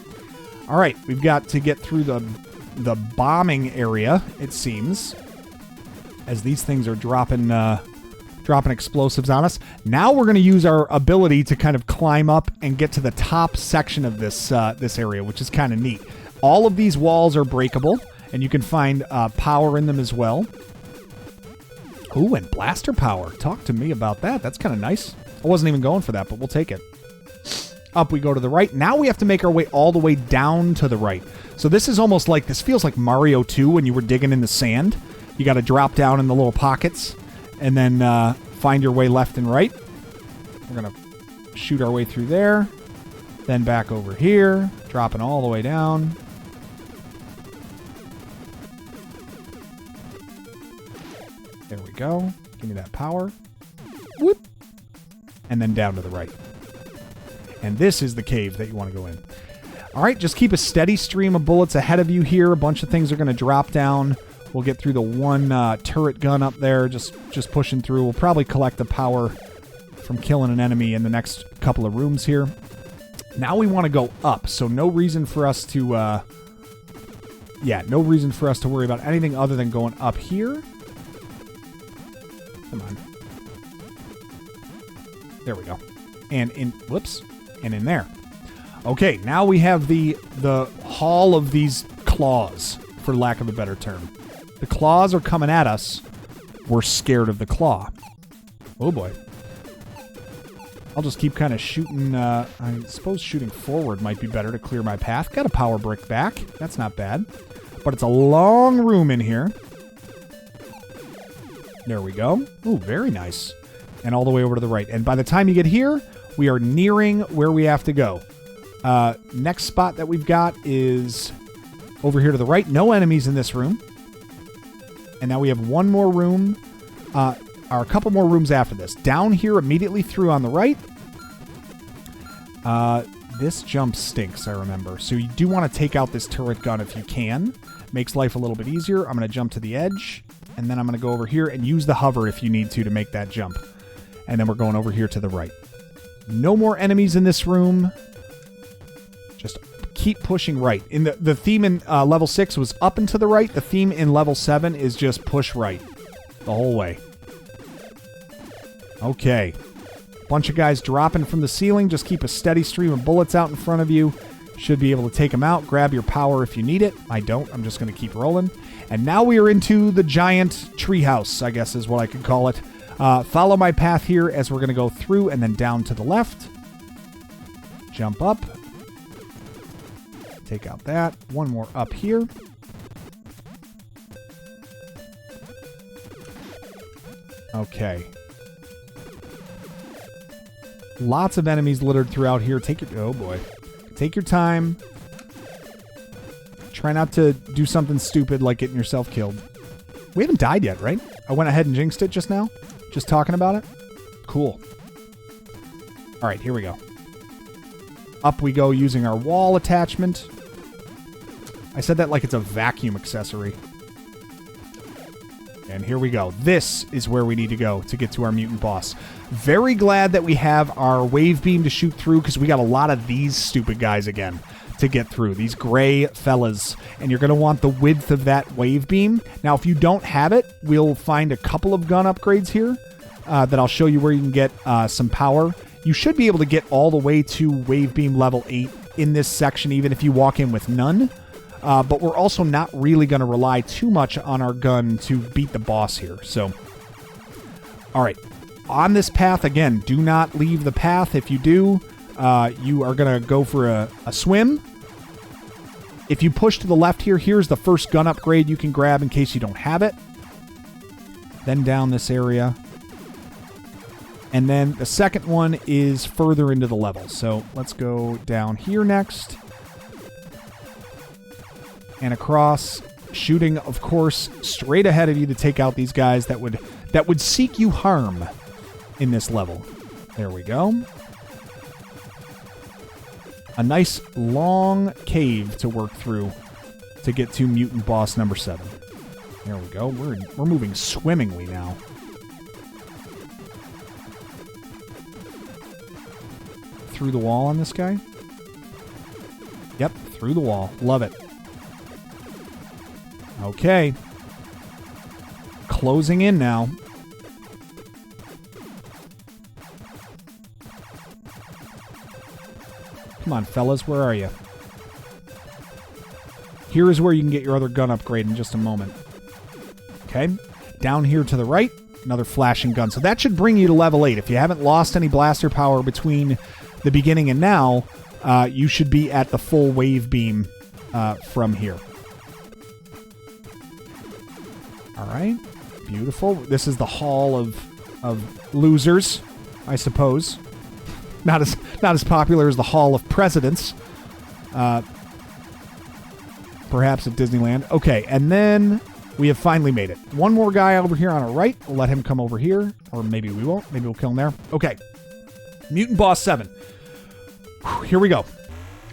All right, we've got to get through the bombing area, it seems, as these things are dropping explosives on us. Now we're going to use our ability to kind of climb up and get to the top section of this area, which is kind of neat. All of these walls are breakable, and you can find power in them as well. Ooh, and blaster power. Talk to me about that. That's kind of nice. I wasn't even going for that, but we'll take it. Up we go to the right. Now we have to make our way all the way down to the right. So this is almost like, this feels like Mario 2 when you were digging in the sand. You got to drop down in the little pockets and then find your way left and right. We're going to shoot our way through there. Then back over here, dropping all the way down. There we go. Give me that power. Whoop. And then down to the right. And this is the cave that you want to go in. All right, just keep a steady stream of bullets ahead of you here. A bunch of things are going to drop down. We'll get through the one turret gun up there, just pushing through. We'll probably collect the power from killing an enemy in the next couple of rooms here. Now we want to go up, so no reason for us to no reason for us to worry about anything other than going up here. Come on. There we go. And in, whoops, and in there. Okay, now we have the hall of these claws, for lack of a better term. The claws are coming at us. We're scared of the claw. Oh boy. I'll just keep kind of shooting. I suppose shooting forward might be better to clear my path. Got a power brick back. That's not bad. But it's a long room in here. There we go. Ooh, very nice. And all the way over to the right. And by the time you get here, we are nearing where we have to go. Next spot that we've got is over here to the right. No enemies in this room. And now we have one more room, or a couple more rooms after this. Down here immediately through on the right. This jump stinks, I remember. So you do want to take out this turret gun if you can. Makes life a little bit easier. I'm going to jump to the edge. And then I'm going to go over here and use the hover if you need to make that jump. And then we're going over here to the right. No more enemies in this room. Just keep pushing right. In the theme in level 6 was up and to the right. The theme in level 7 is just push right the whole way. Okay. Bunch of guys dropping from the ceiling. Just keep a steady stream of bullets out in front of you. Should be able to take them out. Grab your power if you need it. I don't. I'm just going to keep rolling. And now we are into the giant treehouse, I guess is what I could call it. Follow my path here as we're going to go through and then down to the left. Jump up. Take out that. One more up here. Okay. Lots of enemies littered throughout here. Oh boy. Take your time. Try not to do something stupid like getting yourself killed. We haven't died yet, right? I went ahead and jinxed it just now. Just talking about it. Cool. All right, here we go. Up we go using our wall attachment. I said that like it's a vacuum accessory. And here we go. This is where we need to go to get to our mutant boss. Very glad that we have our wave beam to shoot through because we got a lot of these stupid guys again to get through. These gray fellas. And you're going to want the width of that wave beam. Now, if you don't have it, we'll find a couple of gun upgrades here that I'll show you where you can get some power. You should be able to get all the way to wave beam level 8 in this section, even if you walk in with none. But we're also not really going to rely too much on our gun to beat the boss here. So, all right. On this path, again, do not leave the path. If you do, you are going to go for a swim. If you push to the left here, here's the first gun upgrade you can grab in case you don't have it. then down this area. And then the second one is further into the level. So let's go down here next. And across, shooting, of course, straight ahead of you to take out these guys that would seek you harm in this level. There we go. A nice long cave to work through to get to mutant boss number 7. There we go. We're moving swimmingly now. Through the wall on this guy? Yep, through the wall. Love it. Okay. Closing in now. Come on, fellas, where are you? Here is where you can get your other gun upgrade in just a moment. Okay. Down here to the right, another flashing gun. So that should bring you to level 8. If you haven't lost any blaster power between the beginning and now, you should be at the full wave beam from here. All right. Beautiful. This is the hall of losers, I suppose. Not as popular as the Hall of Presidents. Perhaps at Disneyland. Okay, and then we have finally made it. One more guy over here on our right. We'll let him come over here. Or maybe we won't. Maybe we'll kill him there. Okay. Mutant Boss 7. Whew, here we go.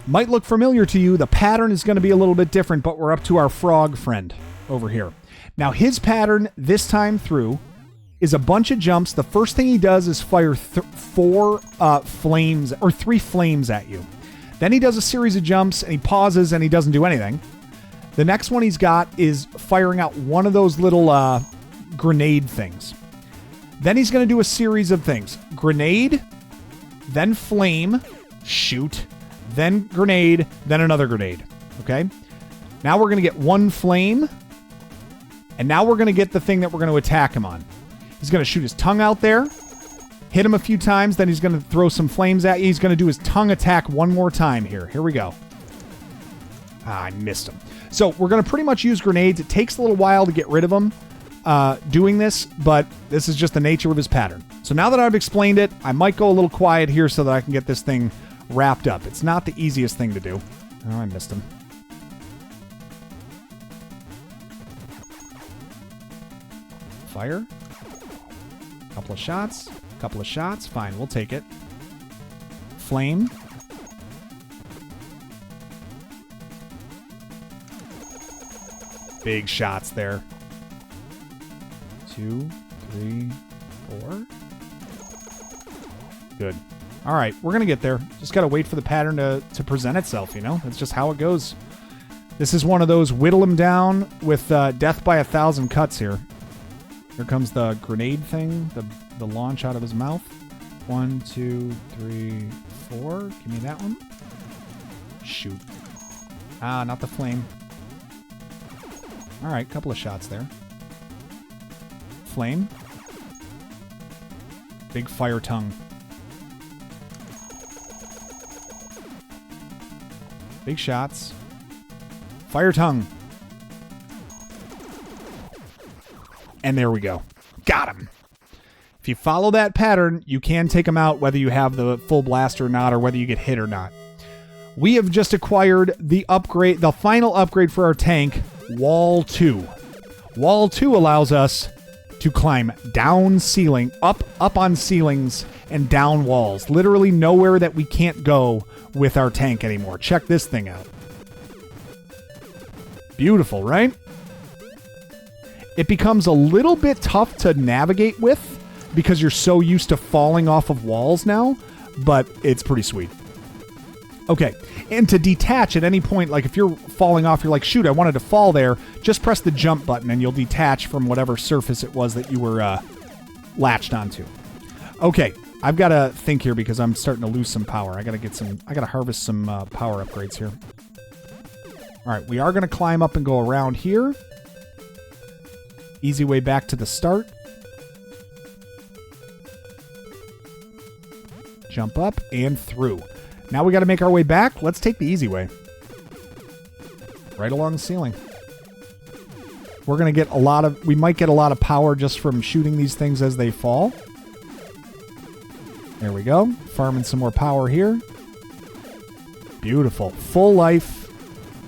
Might look familiar to you. The pattern is going to be a little bit different, but we're up to our frog friend over here. Now, his pattern this time through is a bunch of jumps. The first thing he does is fire 3 flames at you. Then he does a series of jumps, and he pauses, and he doesn't do anything. The next one he's got is firing out one of those little grenade things. Then he's going to do a series of things. Grenade, then flame, shoot, then grenade, then another grenade. Okay? Now we're going to get one flame, and now we're going to get the thing that we're going to attack him on. He's going to shoot his tongue out there, hit him a few times, then he's going to throw some flames at you. He's going to do his tongue attack one more time here. Here we go. I missed him. So we're going to pretty much use grenades. It takes a little while to get rid of them doing this, but this is just the nature of his pattern. So now that I've explained it, I might go a little quiet here so that I can get this thing wrapped up. It's not the easiest thing to do. Oh, I missed him. Fire. Couple of shots. Fine, we'll take it. Flame. Big shots there. 2, 3, 4. Good. All right, we're going to get there. Just got to wait for the pattern to present itself, you know? That's just how it goes. This is one of those whittle him down with death by 1,000 cuts here. Here comes the grenade thing, the launch out of his mouth. 1, 2, 3, 4. Give me that one. Shoot. Ah, not the flame. All right, couple of shots there. Flame. Big fire tongue. Big shots. Fire tongue. And there we go. Got him. If you follow that pattern, you can take him out whether you have the full blast or not, or whether you get hit or not. We have just acquired the upgrade, the final upgrade for our tank, Wall 2. Wall 2 allows us to climb down ceiling, up on ceilings, and down walls. Literally nowhere that we can't go with our tank anymore. Check this thing out. Beautiful, right? It becomes a little bit tough to navigate with because you're so used to falling off of walls now, but it's pretty sweet. Okay, and to detach at any point, like if you're falling off, you're like, shoot, I wanted to fall there, just press the jump button and you'll detach from whatever surface it was that you were latched onto. Okay, I've got to think here because I'm starting to lose some power. I got to harvest some power upgrades here. All right, we are going to climb up and go around here. Easy way back to the start. Jump up and through. Now we got to make our way back. Let's take the easy way. Right along the ceiling. We're going to get a lot of... We might get a lot of power just from shooting these things as they fall. There we go. Farming some more power here. Beautiful. Full life.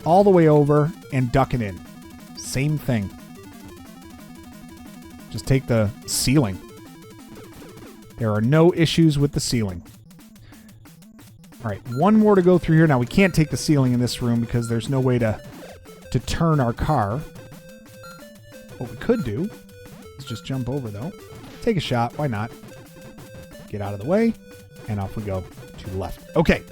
All the way over and ducking in. Same thing. Just take the ceiling. There are no issues with the ceiling. All right, one more to go through here. Now, we can't take the ceiling in this room because there's no way to turn our car. What we could do is just jump over, though. Take a shot. Why not? Get out of the way. And off we go to the left. Okay.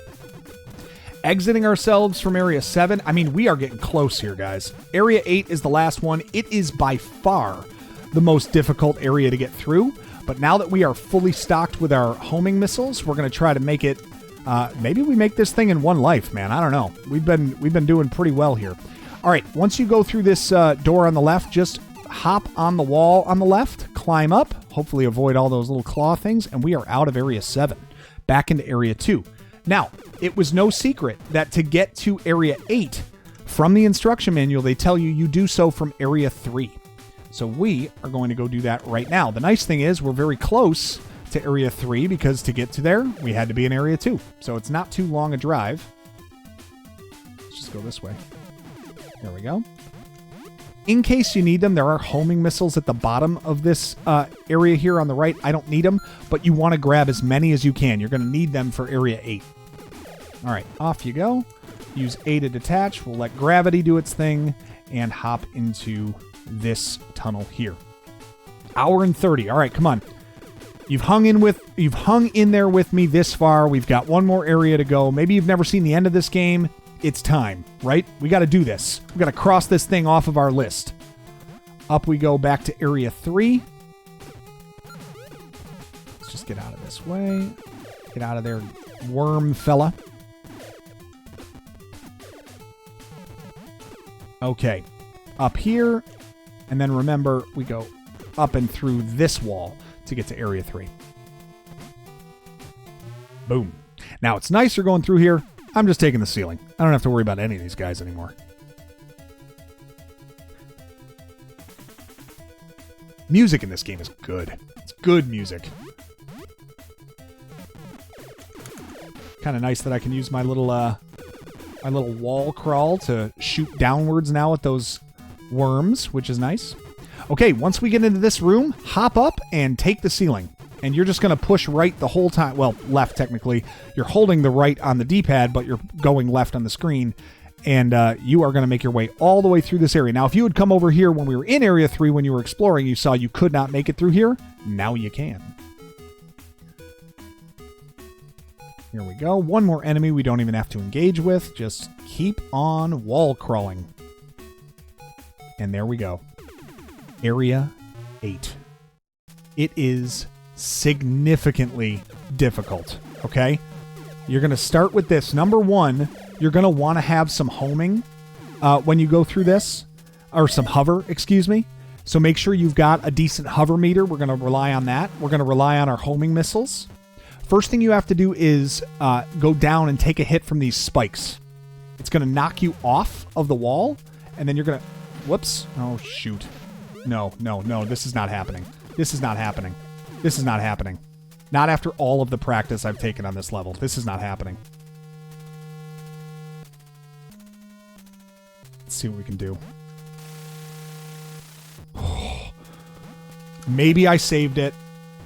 Exiting ourselves from Area 7. I mean, we are getting close here, guys. Area 8 is the last one. It is by far the most difficult area to get through. But now that we are fully stocked with our homing missiles, we're going to try to make it... maybe we make this thing in one life, man. I don't know. We've been doing pretty well here. All right, once you go through this door on the left, just hop on the wall on the left, climb up, hopefully avoid all those little claw things, and we are out of Area 7, back into Area 2. Now, it was no secret that to get to Area 8, from the instruction manual, they tell you you do so from Area 3. So we are going to go do that right now. The nice thing is we're very close to Area 3 because to get to there, we had to be in Area 2. So it's not too long a drive. Let's just go this way. There we go. In case you need them, there are homing missiles at the bottom of this area here on the right. I don't need them, but you want to grab as many as you can. You're going to need them for Area 8. All right, off you go. Use A to detach. We'll let gravity do its thing and hop into this tunnel here. Hour and 30. All right, come on. You've hung in there with me this far. We've got one more area to go. Maybe you've never seen the end of this game. It's time, right? We got to do this. We got to cross this thing off of our list. Up we go back to Area 3. Let's just get out of this way. Get out of there, worm fella. Okay. Up here. And then remember, we go up and through this wall to get to Area 3. Boom. Now, it's nicer going through here. I'm just taking the ceiling. I don't have to worry about any of these guys anymore. Music in this game is good. It's good music. Kind of nice that I can use my little wall crawl to shoot downwards now at those worms, which is nice. Okay, once we get into this room, hop up and take the ceiling. And you're just going to push right the whole time. Well, left, technically. You're holding the right on the D-pad, but you're going left on the screen. And you are going to make your way all the way through this area. Now, if you had come over here when we were in Area 3, when you were exploring, you saw you could not make it through here. Now you can. Here we go. One more enemy we don't even have to engage with. Just keep on wall crawling. And there we go. Area 8. It is significantly difficult, okay? You're going to start with this. Number one, you're going to want to have some homing when you go through this, or some hover, excuse me. So make sure you've got a decent hover meter. We're going to rely on that. We're going to rely on our homing missiles. First thing you have to do is go down and take a hit from these spikes. It's going to knock you off of the wall, and then you're going to... Whoops. Oh, shoot. No, this is not happening. This is not happening. This is not happening. Not after all of the practice I've taken on this level. This is not happening. Let's see what we can do. Maybe I saved it.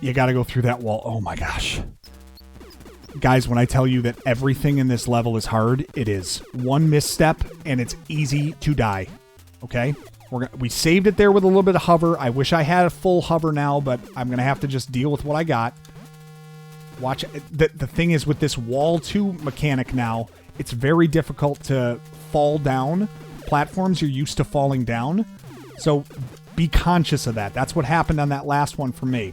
You got to go through that wall. Oh my gosh. Guys, when I tell you that everything in this level is hard, it is. One misstep and it's easy to die. Okay? We saved it there with a little bit of hover. I wish I had a full hover now, but I'm going to have to just deal with what I got. Watch. The thing is with this wall 2 mechanic now, it's very difficult to fall down platforms you're used to falling down. So be conscious of that. That's what happened on that last one for me.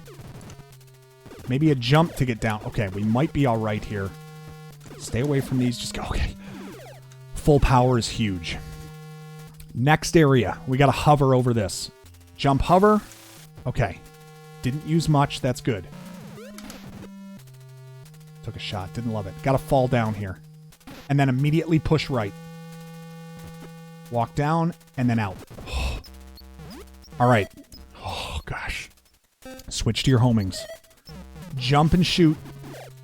Maybe a jump to get down. Okay, we might be all right here. Stay away from these. Just go. Okay. Full power is huge. Next area. We got to hover over this. Jump, hover. Okay. Didn't use much. That's good. Took a shot. Didn't love it. Got to fall down here. And then immediately push right. Walk down and then out. All right. Oh, gosh. Switch to your homings. Jump and shoot.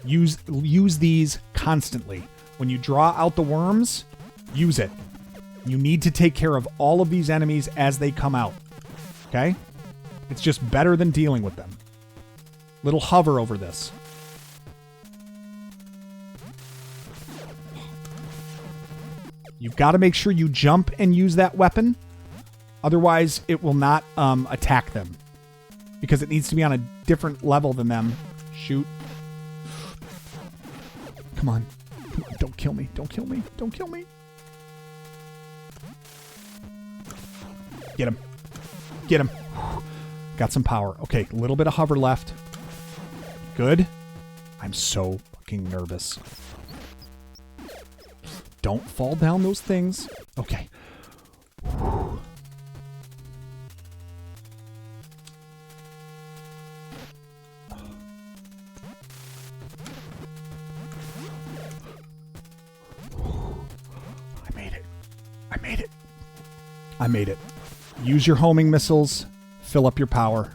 Use these constantly. When you draw out the worms, use it. You need to take care of all of these enemies as they come out. Okay? It's just better than dealing with them. Little hover over this. You've got to make sure you jump and use that weapon. Otherwise, it will not attack them. Because it needs to be on a different level than them. Shoot. Come on. Come on. Don't kill me. Don't kill me. Don't kill me. Get him. Get him. Got some power. Okay, a little bit of hover left. Good. I'm so fucking nervous. Don't fall down those things. Okay. I made it. I made it. I made it. Use your homing missiles. Fill up your power.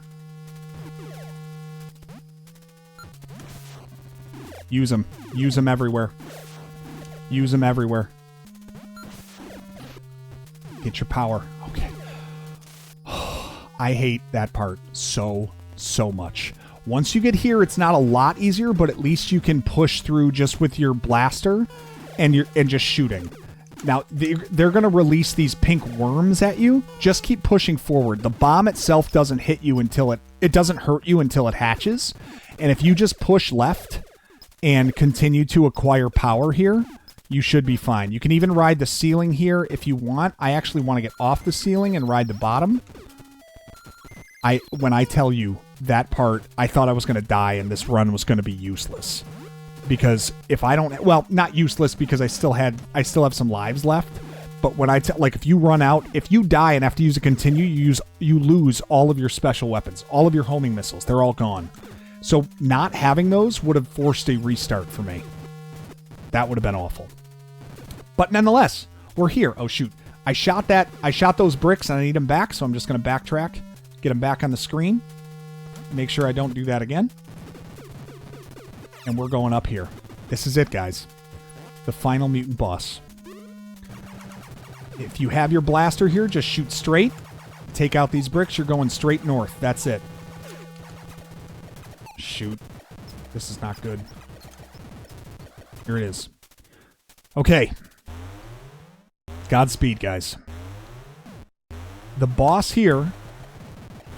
Use them. Use them everywhere. Use them everywhere. Get your power. Okay. I hate that part so much. Once you get here, it's not a lot easier, but at least you can push through just with your blaster and just shooting. Now, they're going to release these pink worms at you. Just keep pushing forward. The bomb itself doesn't hit you until it doesn't hurt you until it hatches. And if you just push left and continue to acquire power here, you should be fine. You can even ride the ceiling here if you want. I actually want to get off the ceiling and ride the bottom. When I tell you that part, I thought I was going to die and this run was going to be useless. Because if I don't, well, not useless because I still have some lives left. But when like if you run out, if you die and have to use a continue, you lose all of your special weapons, all of your homing missiles. They're all gone. So not having those would have forced a restart for me. That would have been awful. But nonetheless, we're here. Oh shoot. I shot those bricks and I need them back, so I'm just going to backtrack, get them back on the screen. Make sure I don't do that again. And we're going up here. This is it, guys. The final mutant boss. If you have your blaster here, just shoot straight. Take out these bricks, you're going straight north. That's it. Shoot. This is not good. Here it is. Okay. Godspeed, guys. The boss here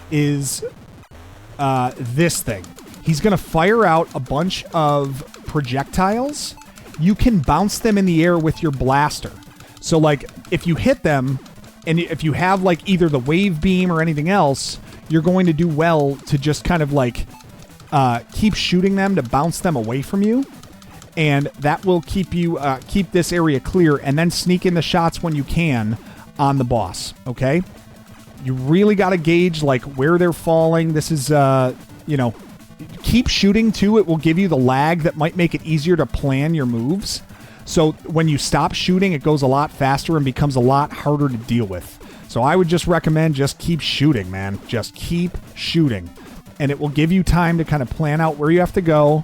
is this thing. He's going to fire out a bunch of projectiles. You can bounce them in the air with your blaster. So, like, if you hit them, and if you have, like, either the wave beam or anything else, you're going to do well to just kind of, like, keep shooting them to bounce them away from you. And that will keep you, keep this area clear, and then sneak in the shots when you can on the boss, okay? You really got to gauge, like, where they're falling. This is, you know, keep shooting, too. It will give you the lag that might make it easier to plan your moves. So when you stop shooting, it goes a lot faster and becomes a lot harder to deal with. So I would just recommend just keep shooting, man. Just keep shooting. And it will give you time to kind of plan out where you have to go,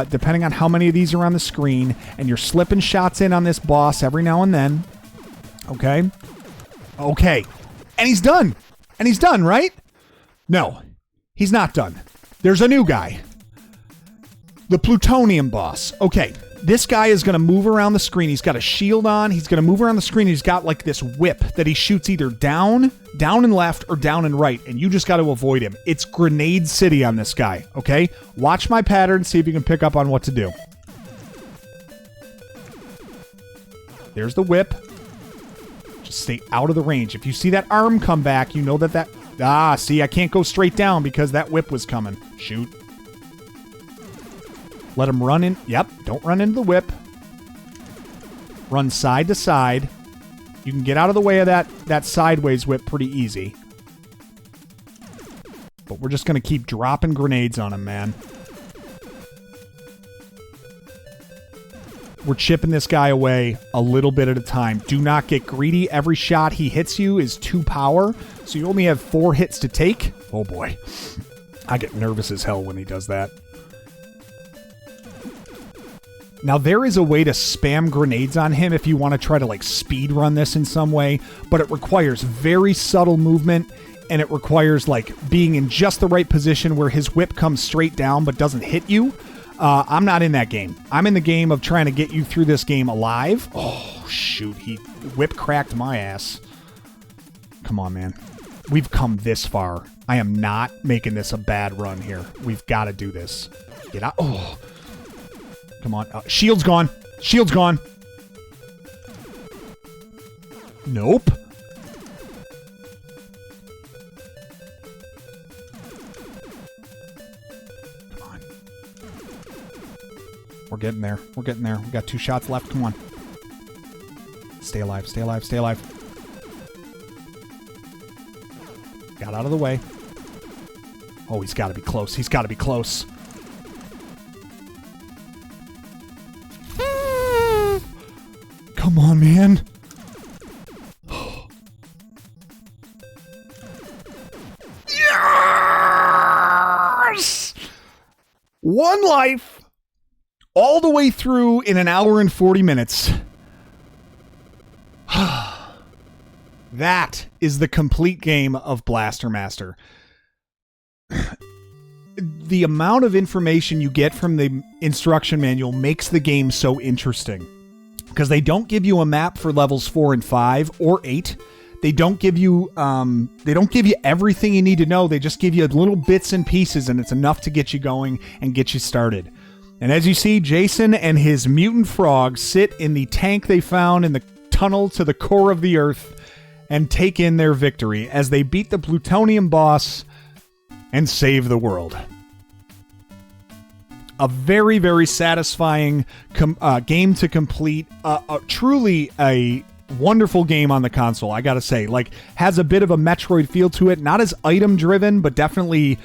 depending on how many of these are on the screen. And you're slipping shots in on this boss every now and then. Okay? Okay. And he's done. And he's done, right? No. He's not done. There's a new guy. The plutonium boss. Okay. This guy is going to move around the screen. He's got a shield on. He's going to move around the screen. He's got like this whip that he shoots either down and left, or down and right. And you just got to avoid him. It's Grenade City on this guy. Okay? Watch my pattern. See if you can pick up on what to do. There's the whip. Just stay out of the range. If you see that arm come back, you know that... Ah, see, I can't go straight down because that whip was coming. Shoot. Let him run in. Yep, don't run into the whip. Run side to side. You can get out of the way of that sideways whip pretty easy. But we're just going to keep dropping grenades on him, man. We're chipping this guy away a little bit at a time. Do not get greedy. Every shot he hits you is 2 power, so you only have 4 hits to take. Oh boy. I get nervous as hell when he does that. Now, there is a way to spam grenades on him if you want to try to, like, speed run this in some way, but it requires very subtle movement, and it requires, like, being in just the right position where his whip comes straight down but doesn't hit you. I'm not in that game. I'm in the game of trying to get you through this game alive. Oh, shoot. He whip cracked my ass. Come on, man. We've come this far. I am not making this a bad run here. We've got to do this. Get out. Oh. Come on. Shield's gone. Shield's gone. Nope. Come on. We're getting there. We're getting there. We got 2 shots left. Come on. Stay alive. Stay alive. Stay alive. Got out of the way. Oh, he's got to be close. He's got to be close. Come on, man. Yes! 1 life. All the way through in 1 hour and 40 minutes. That is the complete game of Blaster Master. The amount of information you get from the instruction manual makes the game so interesting. Because they don't give you a map for levels 4 and 5 or 8. They don't give you everything you need to know. They just give you little bits and pieces, and it's enough to get you going and get you started. And as you see, Jason and his mutant frog sit in the tank they found in the tunnel to the core of the earth and take in their victory as they beat the plutonium boss and save the world. A very, very satisfying game to complete. Truly a wonderful game on the console, I gotta say. Like, has a bit of a Metroid feel to it. Not as item driven, but definitely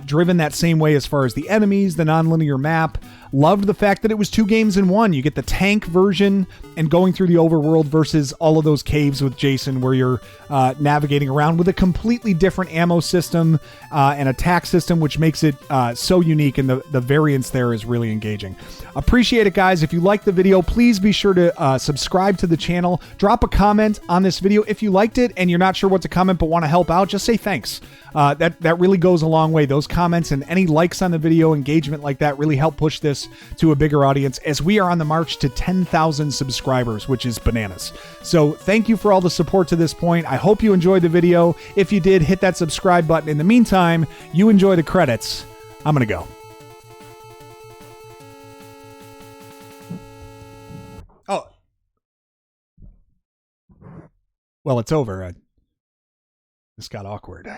driven that same way as far as the enemies, the non-linear map. Loved the fact that it was 2 games in 1. You get the tank version and going through the overworld versus all of those caves with Jason where you're navigating around with a completely different ammo system and attack system, which makes it so unique, and the variance there is really engaging. Appreciate it, guys. If you liked the video, please be sure to subscribe to the channel. Drop a comment on this video. If you liked it and you're not sure what to comment but want to help out, just say thanks. That really goes a long way. Those comments and any likes on the video, engagement like that, really help push this to a bigger audience as we are on the march to 10,000 subscribers, which is bananas. So thank you for all the support to this point. I hope you enjoyed the video. If you did, hit that subscribe button. In the meantime, you enjoy the credits. I'm going to go. Oh. Well, it's over. This got awkward.